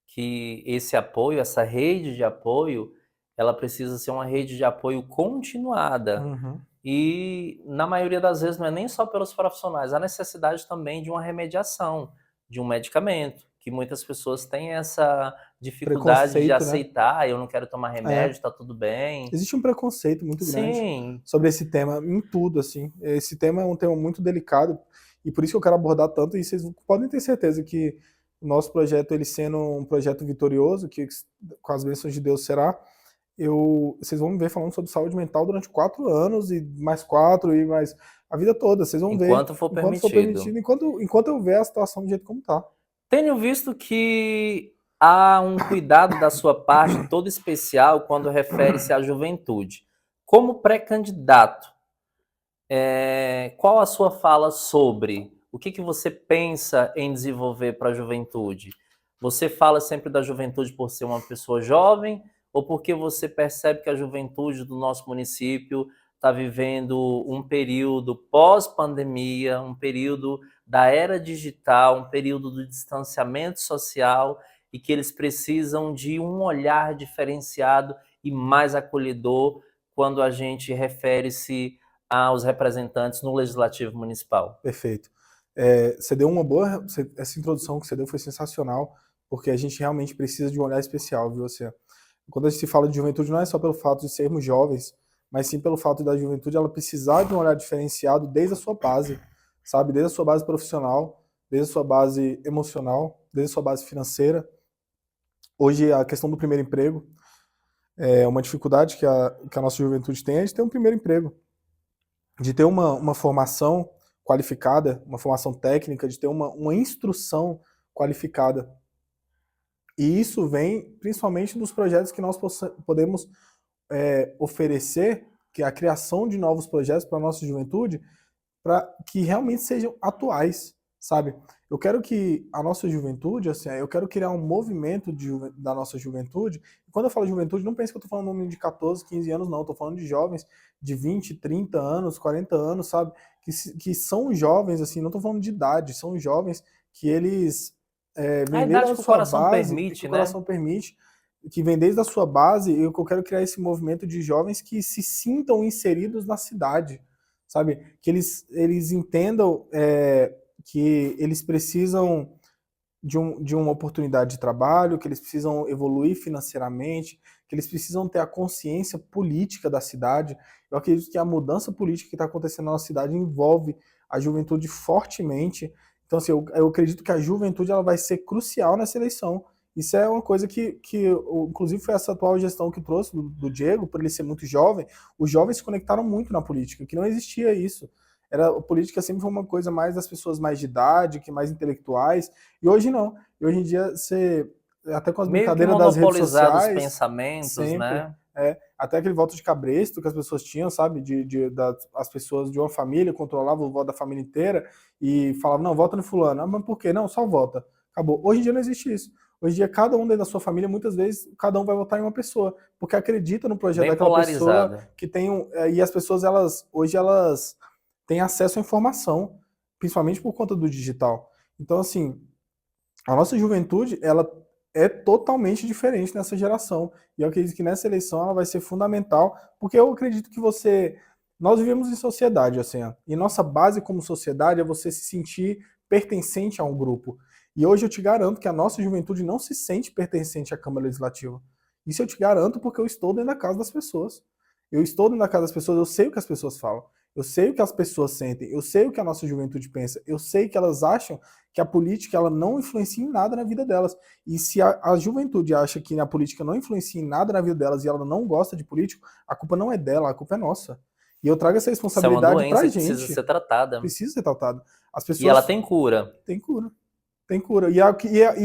que esse apoio, essa rede de apoio, ela precisa ser uma rede de apoio continuada. Uhum. E, na maioria das vezes, não é nem só pelos profissionais, há necessidade também de uma remediação, de um medicamento. que muitas pessoas têm essa dificuldade de Preconceito, né? aceitar, eu não quero tomar É. remédio, tá tudo bem. Existe um preconceito muito grande Sim, sobre esse tema, em tudo, assim. Esse tema é um tema muito delicado, e por isso que eu quero abordar tanto, e vocês podem ter certeza que o nosso projeto, ele sendo um projeto vitorioso, que com as bênçãos de Deus será, vocês vão me ver falando sobre saúde mental durante 4 anos, e mais 4, e mais a vida toda, vocês vão ver, enquanto for enquanto for permitido. permitido, enquanto eu ver a situação do jeito como tá. Tenho visto que há um cuidado da sua parte todo especial quando refere-se à juventude. Como pré-candidato, qual a sua fala sobre o que você pensa em desenvolver para a juventude? Você fala sempre da juventude por ser uma pessoa jovem ou porque você percebe que a juventude do nosso município está vivendo um período pós-pandemia, um período da era digital, um período do distanciamento social e que eles precisam de um olhar diferenciado e mais acolhedor quando a gente refere-se aos representantes no Legislativo Municipal? Perfeito. Você deu essa introdução que você deu foi sensacional, porque a gente realmente precisa de um olhar especial, viu, você? Quando a gente fala de juventude, não é só pelo fato de sermos jovens, mas sim pelo fato da juventude ela precisar de um olhar diferenciado desde a sua base, sabe? Desde a sua base profissional, desde a sua base emocional, desde a sua base financeira. Hoje, a questão do primeiro emprego é uma dificuldade que a nossa juventude tem, é de ter um primeiro emprego, de ter uma formação qualificada, uma formação técnica, de ter uma instrução qualificada. E isso vem principalmente dos projetos que nós podemos oferecer, que é a criação de novos projetos para a nossa juventude, para que realmente sejam atuais, sabe? Eu quero que a nossa juventude, assim, eu quero criar um movimento da nossa juventude. E quando eu falo juventude, não pense que eu estou falando de 14, 15 anos, não. Estou falando de jovens de 20, 30 anos, 40 anos, sabe? Que são jovens, assim, não estou falando de idade, são jovens que eles A vêm desde idade a que o sua coração base, que permite, o né? coração permite, que vem desde a sua base, e eu quero criar esse movimento de jovens que se sintam inseridos na cidade, sabe? Que eles entendam que eles precisam de uma oportunidade de trabalho, que eles precisam evoluir financeiramente, que eles precisam ter a consciência política da cidade. Eu acredito que a mudança política que está acontecendo na nossa cidade envolve a juventude fortemente. Então, assim, eu acredito que a juventude ela vai ser crucial nessa eleição. Isso é uma coisa inclusive, foi essa atual gestão que trouxe do Diego, por ele ser muito jovem. Os jovens se conectaram muito na política, que não existia isso. A política sempre foi uma coisa mais das pessoas mais de idade, que mais intelectuais, e hoje não. E hoje em dia, até com as Meio que brincadeiras das redes monopolizado os sociais, pensamentos, sempre, né? até aquele voto de cabresto que as pessoas tinham, sabe, as pessoas de uma família controlavam o voto da família inteira e falavam, não, vota no fulano. Ah, mas por quê? Não, só vota. Acabou. Hoje em dia não existe isso. Hoje em dia, cada um dentro da sua família, muitas vezes, cada um vai votar em uma pessoa, porque acredita no projeto Bem daquela pessoa polarizado. que tem e as pessoas, hoje elas têm acesso à informação, principalmente por conta do digital. Então, assim, a nossa juventude, ela é totalmente diferente nessa geração. E eu acredito que nessa eleição ela vai ser fundamental, porque eu acredito que nós vivemos em sociedade, assim, e nossa base como sociedade é você se sentir pertencente a um grupo. E hoje eu te garanto que a nossa juventude não se sente pertencente à Câmara Legislativa. Isso eu te garanto porque eu estou dentro da casa das pessoas. Eu estou dentro da casa das pessoas, eu sei o que as pessoas falam. Eu sei o que as pessoas sentem, eu sei o que a nossa juventude pensa, eu sei que elas acham que a política ela não influencia em nada na vida delas. E se a juventude acha que a política não influencia em nada na vida delas e ela não gosta de político, a culpa não é dela, a culpa é nossa. E eu trago essa Isso é uma responsabilidade pra doença que precisa gente. ser tratada. Precisa ser tratado. As E ela pessoas tem cura. têm cura. Tem cura. E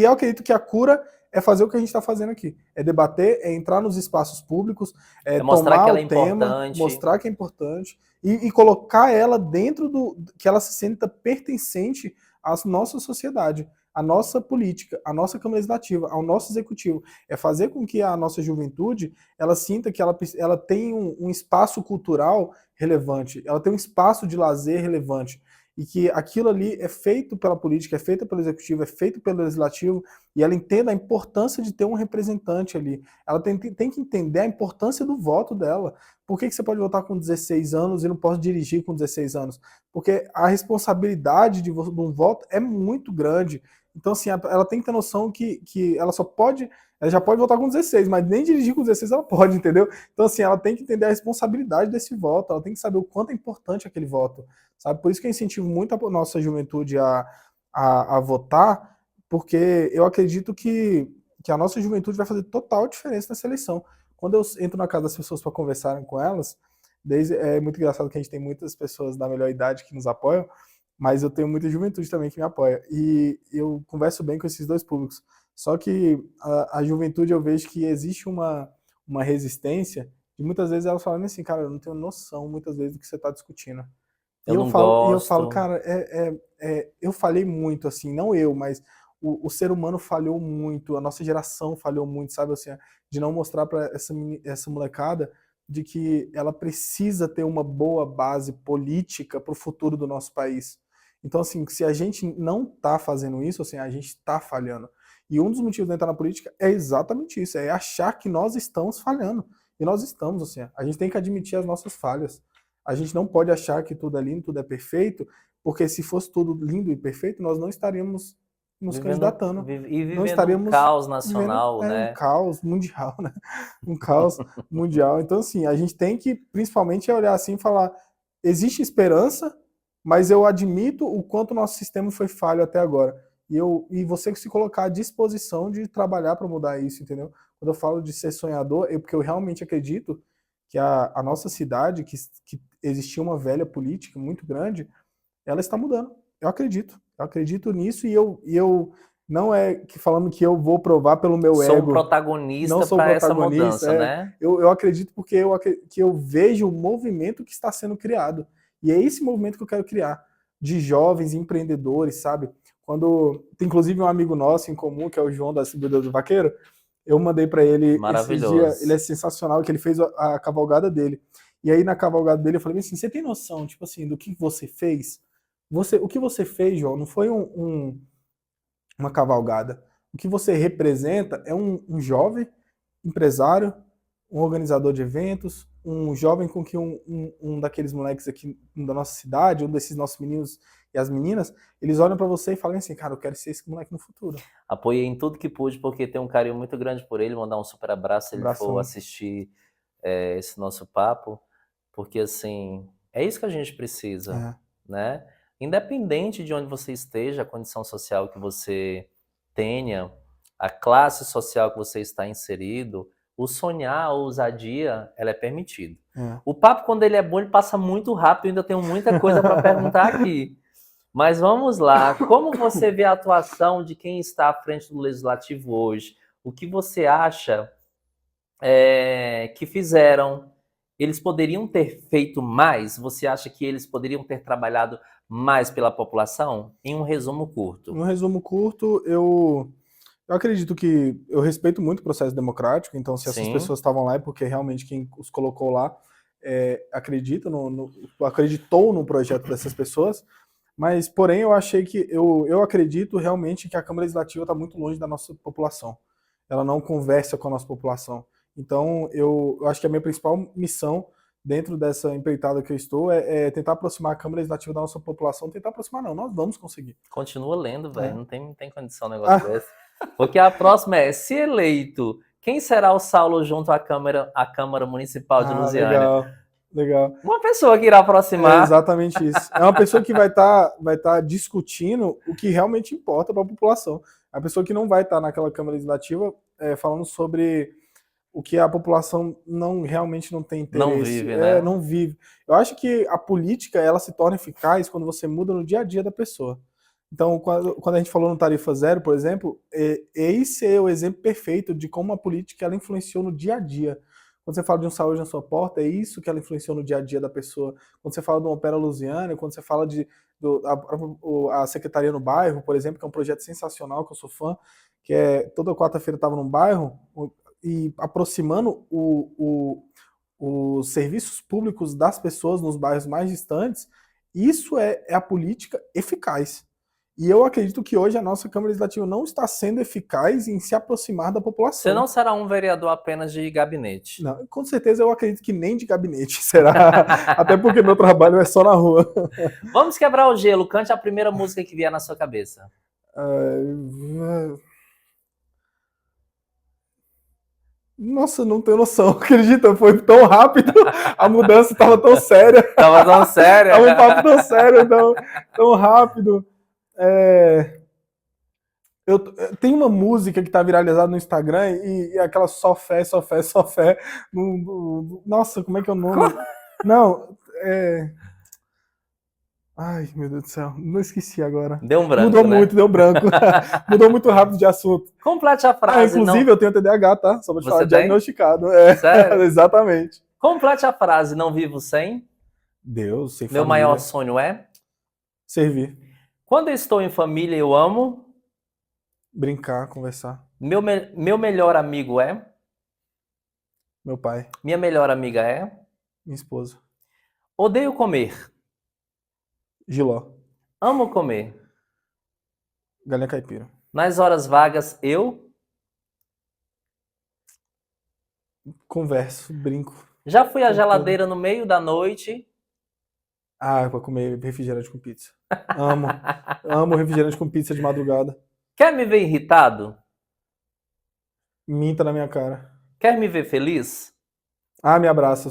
eu acredito que a cura é fazer o que a gente está fazendo aqui. É debater, é entrar nos espaços públicos, É mostrar que tomar ela é o tema, importante. mostrar que é importante e colocar ela dentro que ela se sinta pertencente à nossa sociedade, à nossa política, à nossa Câmara Legislativa, ao nosso Executivo. É fazer com que a nossa juventude ela sinta que ela tem um espaço cultural relevante, ela tem um espaço de lazer relevante. E que aquilo ali é feito pela política, é feito pelo executivo, é feito pelo legislativo, e ela entenda a importância de ter um representante ali. Ela tem que entender a importância do voto dela. Por que você pode votar com 16 anos e não pode dirigir com 16 anos? Porque a responsabilidade de um voto é muito grande. Então, assim, ela tem que ter noção que ela já pode votar com 16, mas nem dirigir com 16 ela pode, entendeu? Então, assim, ela tem que entender a responsabilidade desse voto, ela tem que saber o quanto é importante aquele voto, sabe? Por isso que eu incentivo muito a nossa juventude a votar, porque eu acredito que a nossa juventude vai fazer total diferença nessa eleição. Quando eu entro na casa das pessoas para conversarem com elas, é muito engraçado que a gente tem muitas pessoas da melhor idade que nos apoiam, mas eu tenho muita juventude também que me apoia. E eu converso bem com esses dois públicos. Só que a juventude eu vejo que existe uma resistência, e muitas vezes elas falam assim, cara, eu não tenho noção muitas vezes do que você está discutindo. Eu não E eu falo, gosto. cara, eu falei muito, assim, não eu, mas o ser humano falhou muito, a nossa geração falhou muito, sabe, assim, de não mostrar para essa molecada de que ela precisa ter uma boa base política para o futuro do nosso país. Então, assim, se a gente não tá fazendo isso, assim, a gente tá falhando. E um dos motivos de entrar na política é exatamente isso, é achar que nós estamos falhando. E nós estamos, assim, a gente tem que admitir as nossas falhas. A gente não pode achar que tudo é lindo, tudo é perfeito, porque se fosse tudo lindo e perfeito, nós não estaríamos nos candidatando. Não Vivendo estaríamos um caos vivendo nacional, um né? caos mundial, né? Um caos mundial. Então, assim, a gente tem que, principalmente, olhar assim e falar, existe esperança, mas eu admito o quanto o nosso sistema foi falho até agora. E você se colocar à disposição de trabalhar para mudar isso, entendeu? Quando eu falo de ser sonhador, é porque eu realmente acredito que a nossa cidade, que existia uma velha política muito grande, ela está mudando. Eu acredito nisso e eu não é que falando que eu vou provar pelo meu Sou um ego. Não protagonista sou para essa protagonista. mudança, né? Eu acredito porque que eu vejo o movimento que está sendo criado. E é esse movimento que eu quero criar, de jovens empreendedores, sabe? Quando tem inclusive um amigo nosso em comum, que é o João da Distribuidora do Vaqueiro, eu mandei para ele esses dias, ele é sensacional, que ele fez a cavalgada dele. E aí na cavalgada dele eu falei assim, você tem noção, tipo assim, do que você fez? O que você fez, João, não foi uma cavalgada. O que você representa é um jovem empresário, um organizador de eventos, um jovem com que um daqueles moleques aqui da nossa cidade, um desses nossos meninos e as meninas, eles olham para você e falam assim, cara, eu quero ser esse moleque no futuro. Apoiei em tudo que pude, porque tenho um carinho muito grande por ele, mandar um super abraço se ele for assistir esse nosso papo, porque assim, é isso que a gente precisa, né? Independente de onde você esteja, a condição social que você tenha, a classe social que você está inserido, o sonhar, a ousadia, ela é permitida. O papo, quando ele é bom, ele passa muito rápido, eu ainda tenho muita coisa para perguntar aqui. Mas vamos lá, como você vê a atuação de quem está à frente do Legislativo hoje? O que você acha que fizeram? Eles poderiam ter feito mais? Você acha que eles poderiam ter trabalhado mais pela população? Em um resumo curto. Um resumo curto, eu acredito que eu respeito muito o processo democrático, então se essas pessoas estavam lá é porque realmente quem os colocou lá acreditou no projeto dessas pessoas, mas porém eu achei que, eu acredito realmente que a Câmara Legislativa está muito longe da nossa população, ela não conversa com a nossa população, então eu acho que a minha principal missão dentro dessa empreitada que eu estou é tentar aproximar a Câmara Legislativa da nossa população, tentar aproximar não, nós vamos conseguir. Continua lendo, velho, não tem condição um negócio desse. Porque a próxima é, se eleito, quem será o Saulo junto à Câmara Municipal de Lusiânia? Legal. Uma pessoa que irá aproximar. É exatamente isso. É uma pessoa que vai tá discutindo o que realmente importa para a população. A pessoa que não vai estar naquela Câmara Legislativa falando sobre o que a população realmente não tem interesse. Não vive, né? Não vive. Eu acho que a política ela se torna eficaz quando você muda no dia a dia da pessoa. Então, quando a gente falou no Tarifa Zero, por exemplo, esse é o exemplo perfeito de como a política ela influenciou no dia a dia. Quando você fala de um Saúde na Sua Porta, é isso que ela influenciou no dia a dia da pessoa. Quando você fala de uma Opera Lusiânia, quando você fala a Secretaria no Bairro, por exemplo, que é um projeto sensacional, que eu sou fã, que toda quarta-feira estava num bairro e aproximando os serviços públicos das pessoas nos bairros mais distantes, isso é a política eficaz. E eu acredito que hoje a nossa Câmara Legislativa não está sendo eficaz em se aproximar da população. Você não será um vereador apenas de gabinete. Não, com certeza eu acredito que nem de gabinete será, até porque meu trabalho é só na rua. Vamos quebrar o gelo, cante a primeira música que vier na sua cabeça. Nossa, não tenho noção, acredita? Foi tão rápido, a mudança estava tão séria. Tava tão sério. Tava um papo tão sério, tão rápido. Tem uma música que tá viralizada no Instagram e aquela só fé, só fé, só fé. Nossa, como é que é o nome? Não, Ai, meu Deus do céu, não esqueci agora. Deu um branco, Mudou né? muito, deu branco. Mudou muito rápido de assunto. Complete a frase. Inclusive, eu tenho TDAH, tá? Só pra te Você falar, tem? diagnosticado. Sério? Exatamente. Complete a frase, não vivo sem. Deus, sem Meu família. maior sonho é. Servir. Quando eu estou em família, eu amo. Brincar, conversar. Meu melhor amigo é. Meu pai. Minha melhor amiga é. Minha esposa. Odeio comer. Giló. Amo comer. Galinha caipira. Nas horas vagas, eu. Converso, brinco. Já fui à Tempo geladeira no meio da noite. Pra comer refrigerante com pizza. Amo. Amo refrigerante com pizza de madrugada. Quer me ver irritado? Minta na minha cara. Quer me ver feliz? Me abraça.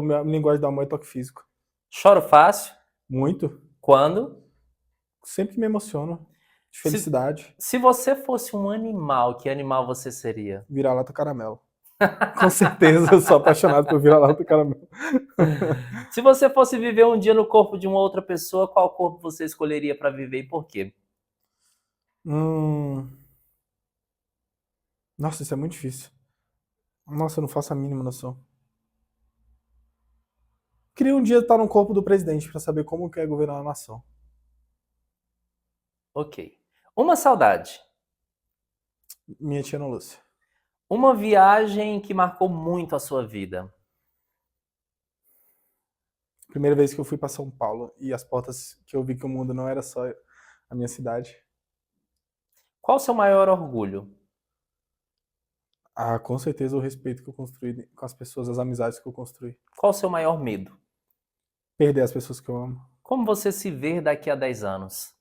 Minha linguagem do amor é toque físico. Choro fácil? Muito. Quando? Sempre me emociono. De felicidade. Se você fosse um animal, que animal você seria? Vira-lata caramelo. Com certeza, eu sou apaixonado por vira-lata caramelo. Se você fosse viver um dia no corpo de uma outra pessoa, qual corpo você escolheria para viver e por quê? Nossa, isso é muito difícil. Nossa, eu não faço a mínima noção. Queria um dia estar no corpo do presidente para saber como que é governar a nação. Ok. Uma saudade. Minha tia Ana Lúcia. Uma viagem que marcou muito a sua vida. Primeira vez que eu fui para São Paulo e as portas que eu vi que o mundo não era só a minha cidade. Qual o seu maior orgulho? Com certeza o respeito que eu construí com as pessoas, as amizades que eu construí. Qual o seu maior medo? Perder as pessoas que eu amo. Como você se vê daqui a 10 anos?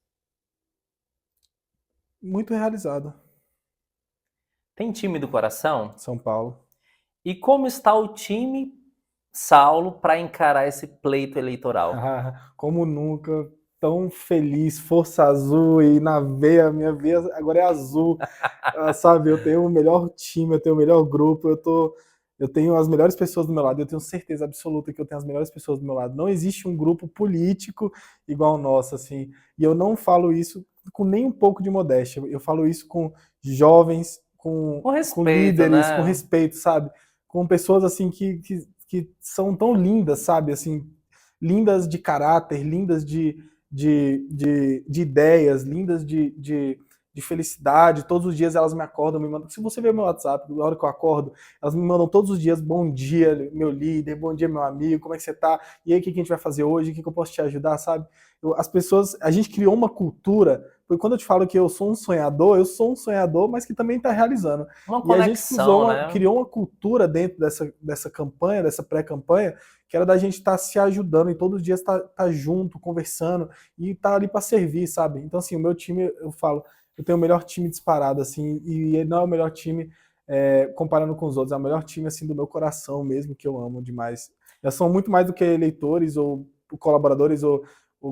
Muito realizado. Tem time do coração? São Paulo. E como está o time Saulo para encarar esse pleito eleitoral? Como nunca, tão feliz, força azul e na veia, minha veia agora é azul, sabe? Eu tenho o melhor time, eu tenho o melhor grupo, eu tenho as melhores pessoas do meu lado, eu tenho certeza absoluta que eu tenho as melhores pessoas do meu lado. Não existe um grupo político igual o nosso, assim, e eu não falo isso com nem um pouco de modéstia, eu falo isso com jovens, com respeito, líderes, né? com respeito, sabe? Com pessoas, assim, que são tão lindas, sabe? Assim, lindas de caráter, lindas de ideias, lindas de felicidade. Todos os dias elas me acordam, me mandam. Se você ver meu WhatsApp, na hora que eu acordo, elas me mandam todos os dias: bom dia, meu líder, bom dia, meu amigo, como é que você tá? E aí, o que a gente vai fazer hoje? O que eu posso te ajudar, sabe? As pessoas, a gente criou uma cultura, porque quando eu te falo que eu sou um sonhador, mas que também está realizando. Uma E a gente conexão, criou uma cultura dentro dessa campanha, dessa pré-campanha, que era da gente estar se ajudando e todos os dias estar junto, conversando e estar ali para servir, sabe? Então, assim, o meu time, eu falo, eu tenho o melhor time disparado, assim, e não é o melhor time comparando com os outros, é o melhor time, assim, do meu coração mesmo, que eu amo demais. Eles são muito mais do que eleitores ou colaboradores ou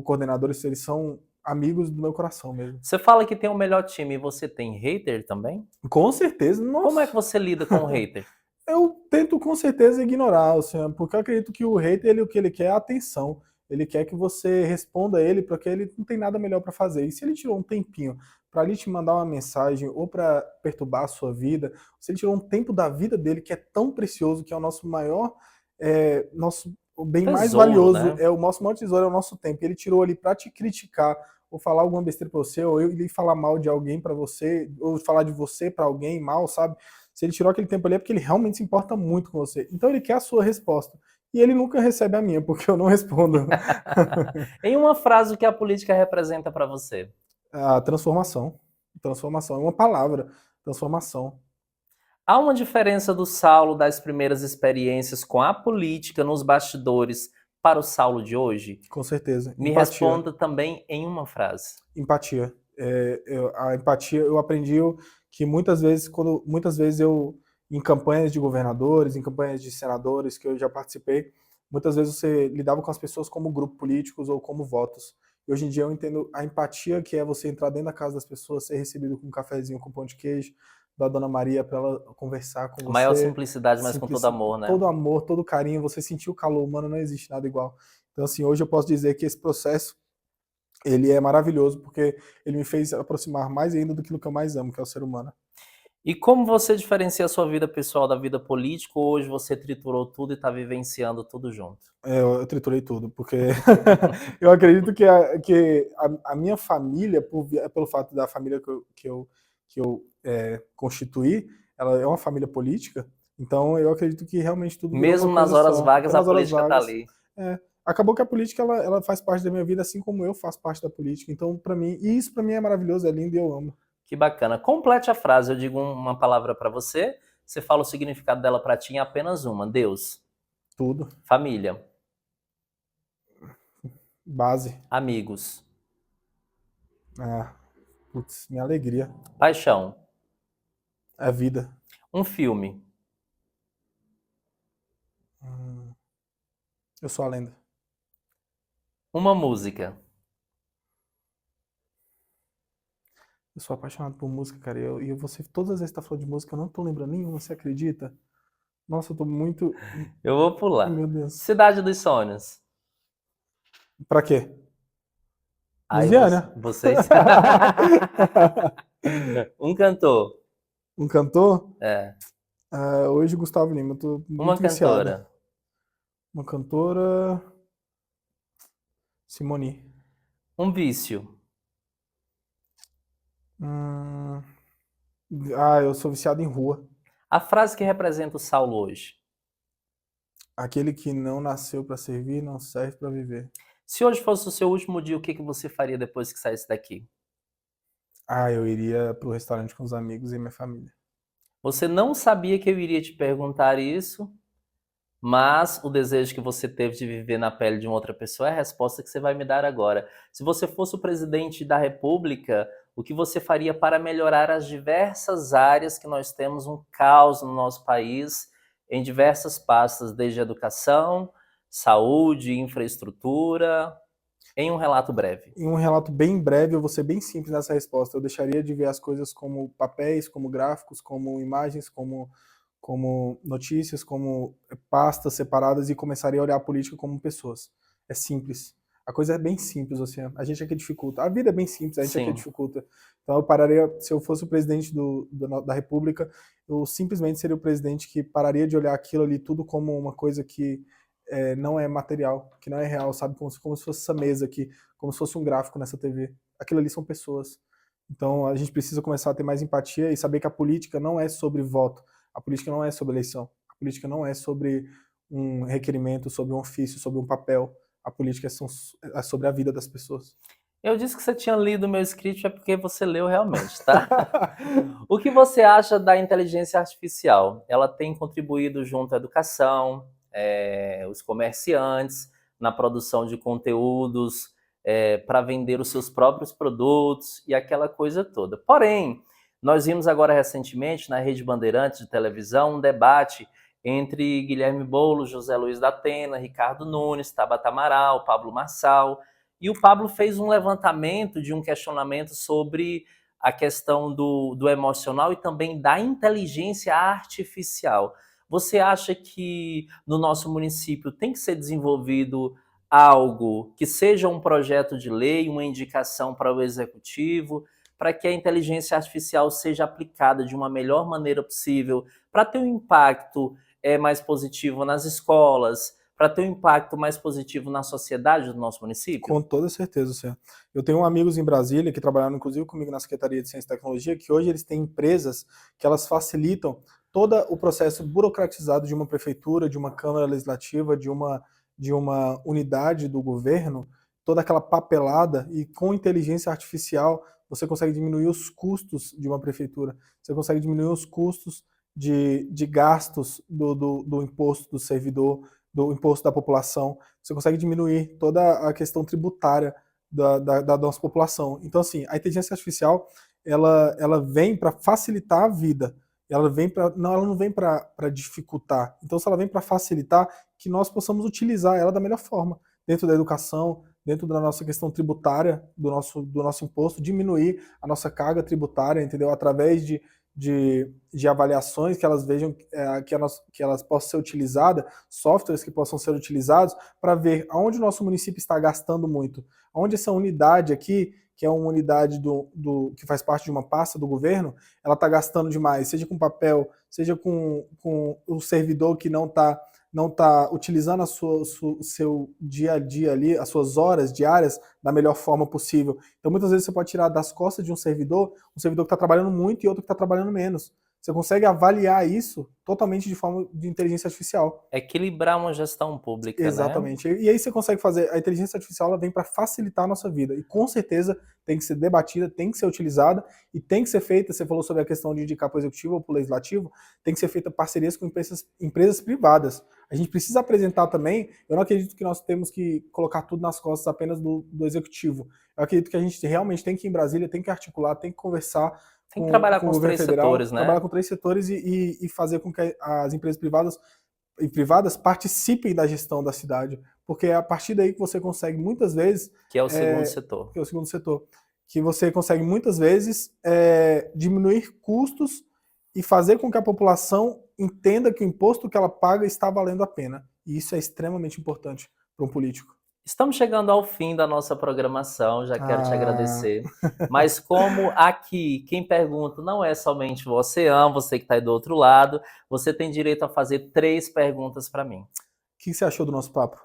coordenadores, eles são amigos do meu coração mesmo. Você fala que tem o melhor time e você tem hater também? Com certeza. Nossa. Como é que você lida com o hater? Eu tento com certeza ignorar, assim, porque eu acredito que o hater, o que ele quer é atenção. Ele quer que você responda a ele, porque ele não tem nada melhor para fazer. E se ele tirou um tempinho para ali te mandar uma mensagem ou para perturbar a sua vida, se ele tirou um tempo da vida dele que é tão precioso, que é o nosso maior, o bem tesouro, mais valioso, né? O nosso maior tesouro é o nosso tempo. Ele tirou ali para te criticar, ou falar alguma besteira para você, ou ele falar mal de alguém para você, ou falar de você para alguém mal, sabe? Se ele tirou aquele tempo ali é porque ele realmente se importa muito com você. Então ele quer a sua resposta. E ele nunca recebe a minha, porque eu não respondo. Em uma frase, o que a política representa para você? A transformação. Transformação é uma palavra. Transformação. Há uma diferença do Saulo das primeiras experiências com a política nos bastidores para o Saulo de hoje? Com certeza. Me responda também em uma frase. Empatia. A empatia, eu aprendi que muitas vezes eu, em campanhas de governadores, em campanhas de senadores que eu já participei, muitas vezes você lidava com as pessoas como grupo políticos ou como votos. E hoje em dia eu entendo a empatia que é você entrar dentro da casa das pessoas, ser recebido com um cafezinho com pão de queijo, da Dona Maria para ela conversar com A maior você, simplicidade, mas com todo amor, né? todo amor, todo carinho, você sentir o calor humano, não existe nada igual. Então assim, hoje eu posso dizer que esse processo ele é maravilhoso porque ele me fez aproximar mais ainda do que eu mais amo, que é o ser humano. E como você diferencia a sua vida pessoal da vida política, ou hoje você triturou tudo e está vivenciando tudo junto? Eu triturei tudo, porque eu acredito que a minha família, pelo fato da família que eu constituí, ela é uma família política, então eu acredito que realmente tudo virou Mesmo uma nas coisa horas só. vagas, Até a nas horas política está vagas. ali. Acabou que a política ela faz parte da minha vida, assim como eu faço parte da política. Então, para mim, e isso para mim é maravilhoso, é lindo e eu amo. Que bacana. Complete a frase. Eu digo uma palavra para você, você fala o significado dela para ti em apenas uma. Deus, Tudo. família, Base. amigos, Ah, putz, minha alegria. paixão, É vida. um filme, Hum, eu sou a lenda. uma música, Eu sou apaixonado por música, cara. E você, todas as vezes que tá falando de música, eu não tô lembrando nenhuma, você acredita? Nossa, eu tô muito. eu vou Ai, pular. meu Deus. Cidade dos sonhos. Pra quê? Aí Lusiana. vocês. Um cantor. Um cantor? É. Hoje, Gustavo Lima. Eu tô Uma muito viciado. cantora. Uma cantora. Simone. Um vício. Hum, eu sou viciado em rua. A frase que representa o Saulo hoje. Aquele que não nasceu pra servir, não serve pra viver. Se hoje fosse o seu último dia, o que você faria depois que saísse daqui? Eu iria pro restaurante com os amigos e minha família. Você não sabia que eu iria te perguntar isso, mas o desejo que você teve de viver na pele de uma outra pessoa é a resposta que você vai me dar agora. Se você fosse o presidente da República, o que você faria para melhorar as diversas áreas que nós temos um caos no nosso país, em diversas pastas, desde educação, saúde, infraestrutura, em um relato breve? Em um relato bem breve, eu vou ser bem simples nessa resposta. Eu deixaria de ver as coisas como papéis, como gráficos, como imagens, como notícias, como pastas separadas e começaria a olhar a política como pessoas. É simples. A coisa é bem simples, assim. A gente é que dificulta. A vida é bem simples, a gente é que Sim. dificulta. Então eu pararia, se eu fosse o presidente da República, eu simplesmente seria o presidente que pararia de olhar aquilo ali tudo como uma coisa que não é material, que não é real, sabe? Como se fosse essa mesa aqui, como se fosse um gráfico nessa TV. Aquilo ali são pessoas. Então a gente precisa começar a ter mais empatia e saber que a política não é sobre voto, a política não é sobre eleição, a política não é sobre um requerimento, sobre um ofício, sobre um papel. A política é sobre a vida das pessoas. Eu disse que você tinha lido o meu script, é porque você leu realmente, tá? O que você acha da inteligência artificial? Ela tem contribuído junto à educação, os comerciantes, na produção de conteúdos, para vender os seus próprios produtos e aquela coisa toda. Porém, nós vimos agora recentemente na Rede Bandeirantes de televisão um debate entre Guilherme Boulos, José Luiz da Atena, Ricardo Nunes, Tabata Amaral, Pablo Marçal, e o Pablo fez um levantamento de um questionamento sobre a questão do emocional e também da inteligência artificial. Você acha que no nosso município tem que ser desenvolvido algo que seja um projeto de lei, uma indicação para o executivo, para que a inteligência artificial seja aplicada de uma melhor maneira possível, para ter um impacto mais positivo nas escolas, para ter um impacto mais positivo na sociedade do nosso município? Com toda certeza, Luciano. Eu tenho amigos em Brasília que trabalharam inclusive comigo na Secretaria de Ciência e Tecnologia, que hoje eles têm empresas que elas facilitam todo o processo burocratizado de uma prefeitura, de uma Câmara Legislativa, de uma unidade do governo, toda aquela papelada, e com inteligência artificial você consegue diminuir os custos de uma prefeitura, você consegue diminuir os custos de gastos do imposto do servidor, do imposto da população, você consegue diminuir toda a questão tributária da nossa população. Então, assim, a inteligência artificial, ela vem para facilitar a vida. Ela não vem para dificultar. Então, se ela vem para facilitar, que nós possamos utilizar ela da melhor forma, dentro da educação, dentro da nossa questão tributária, do nosso imposto, diminuir a nossa carga tributária, entendeu? Através de avaliações que elas vejam que elas possam ser utilizadas, softwares que possam ser utilizados para ver aonde o nosso município está gastando muito, onde essa unidade aqui, que é uma unidade que faz parte de uma pasta do governo, ela está gastando demais, seja com papel, seja com o servidor que não tá utilizando o seu dia a dia ali, as suas horas diárias da melhor forma possível. Então, muitas vezes você pode tirar das costas de um servidor que está trabalhando muito e outro que está trabalhando menos. Você consegue avaliar isso totalmente de forma de inteligência artificial. Equilibrar uma gestão pública, Exatamente. né? E aí você consegue fazer. A inteligência artificial ela vem para facilitar a nossa vida. E com certeza tem que ser debatida, tem que ser utilizada e tem que ser feita. Você falou sobre a questão de indicar para o executivo ou para o legislativo, tem que ser feita parcerias com empresas privadas. A gente precisa apresentar também. Eu não acredito que nós temos que colocar tudo nas costas apenas do executivo. Eu acredito que a gente realmente tem que ir em Brasília, tem que articular, tem que conversar. Tem que trabalhar com os três setores, né? Trabalhar com 3 setores e fazer com que as empresas privadas participem da gestão da cidade, porque é a partir daí que você consegue muitas vezes... Que é o segundo setor. Que é o segundo setor. Que você consegue muitas vezes diminuir custos e fazer com que a população entenda que o imposto que ela paga está valendo a pena. E isso é extremamente importante para um político. Estamos chegando ao fim da nossa programação, já quero te agradecer. Mas como aqui, quem pergunta não é somente você que está aí do outro lado, você tem direito a fazer 3 perguntas para mim. O que você achou do nosso papo?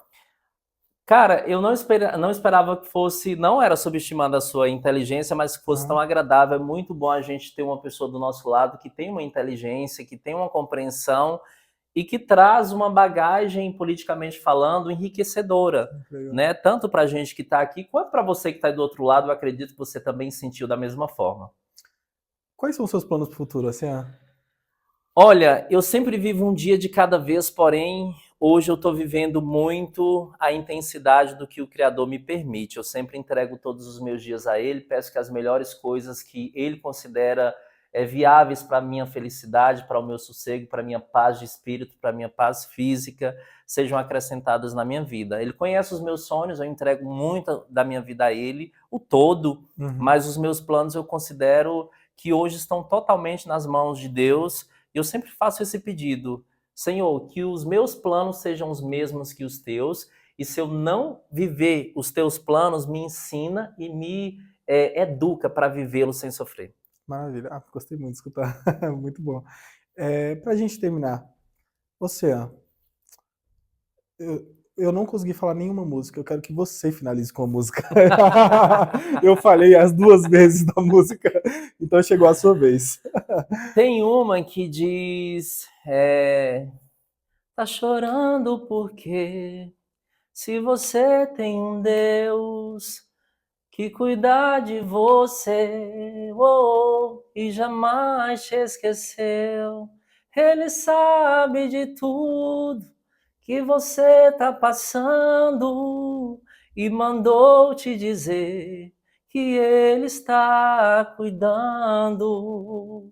Cara, eu não esperava que fosse, não era subestimando a sua inteligência, mas que fosse tão agradável. É muito bom a gente ter uma pessoa do nosso lado que tem uma inteligência, que tem uma compreensão e que traz uma bagagem, politicamente falando, enriquecedora, né? Tanto para a gente que está aqui, quanto para você que está do outro lado. Eu acredito que você também sentiu da mesma forma. Quais são os seus planos para o futuro, assim? Olha, eu sempre vivo um dia de cada vez, porém, hoje eu estou vivendo muito a intensidade do que o Criador me permite. Eu sempre entrego todos os meus dias a Ele, peço que as melhores coisas que Ele considera viáveis para a minha felicidade, para o meu sossego, para a minha paz de espírito, para a minha paz física, sejam acrescentadas na minha vida. Ele conhece os meus sonhos, eu entrego muito da minha vida a Ele, o todo, mas os meus planos eu considero que hoje estão totalmente nas mãos de Deus. Eu sempre faço esse pedido: Senhor, que os meus planos sejam os mesmos que os teus, e se eu não viver os teus planos, me ensina e me educa para vivê-los sem sofrer. Maravilha. Gostei muito de escutar. Muito bom. Para a gente terminar, Oceano, eu não consegui falar nenhuma música, eu quero que você finalize com a música. Eu falei as 2 vezes da música, então chegou a sua vez. Tem uma que diz, tá chorando porque se você tem um Deus que cuida de você, e jamais te esqueceu, Ele sabe de tudo que você tá passando e mandou te dizer que Ele está cuidando.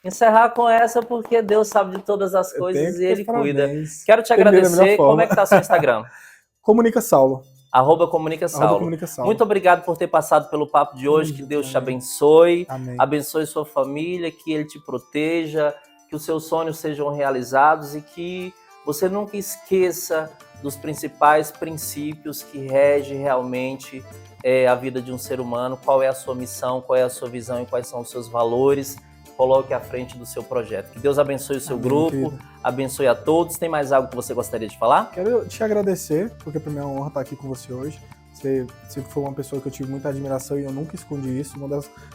Encerrar com essa porque Deus sabe de todas as coisas e Ele cuida. Quero te agradecer. Como é que tá seu Instagram? Comunica Saulo. @Comunica Saulo. Muito obrigado por ter passado pelo papo de hoje. Que Deus te abençoe. Amém. Abençoe sua família, que Ele te proteja, que os seus sonhos sejam realizados e que você nunca esqueça dos principais princípios que regem realmente a vida de um ser humano. Qual é a sua missão, qual é a sua visão e quais são os seus valores. Coloque à frente do seu projeto. Que Deus abençoe o seu grupo, querido. Abençoe a todos. Tem mais algo que você gostaria de falar? Quero te agradecer, porque para mim é uma honra estar aqui com você hoje. Você sempre foi uma pessoa que eu tive muita admiração e eu nunca escondi isso.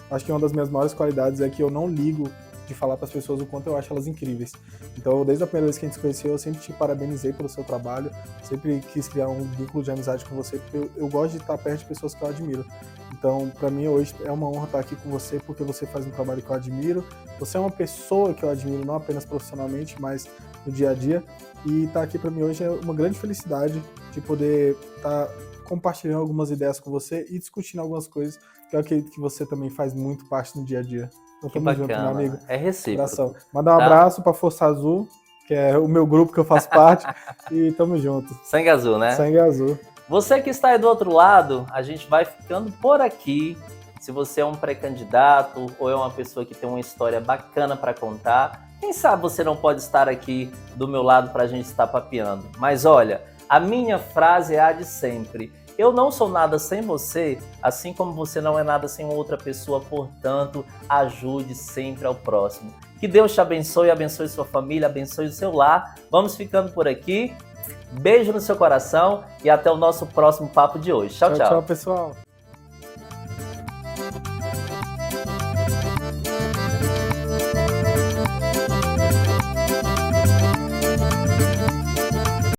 Acho que uma das minhas maiores qualidades é que eu não ligo de falar para as pessoas o quanto eu acho elas incríveis. Então, desde a primeira vez que a gente se conheceu, eu sempre te parabenizei pelo seu trabalho, sempre quis criar um vínculo de amizade com você, porque eu gosto de estar perto de pessoas que eu admiro. Então, para mim, hoje é uma honra estar aqui com você, porque você faz um trabalho que eu admiro, você é uma pessoa que eu admiro, não apenas profissionalmente, mas no dia a dia, e estar aqui para mim hoje é uma grande felicidade de poder estar compartilhando algumas ideias com você e discutindo algumas coisas que eu acredito que você também faz muito parte no dia a dia. Então, Que tamo junto, meu bacana. amigo. É recíproco. Abração. Mandar um Tá? abraço para Força Azul, que é o meu grupo que eu faço parte, e tamo junto. Sangue azul, né? Sangue azul. Você que está aí do outro lado, a gente vai ficando por aqui. Se você é um pré-candidato ou é uma pessoa que tem uma história bacana para contar, quem sabe você não pode estar aqui do meu lado para a gente estar papeando. Mas olha, a minha frase é a de sempre. Eu não sou nada sem você, assim como você não é nada sem outra pessoa, portanto, ajude sempre ao próximo. Que Deus te abençoe, abençoe sua família, abençoe o seu lar. Vamos ficando por aqui. Beijo no seu coração e até o nosso próximo papo de hoje. Tchau, tchau. Tchau, pessoal.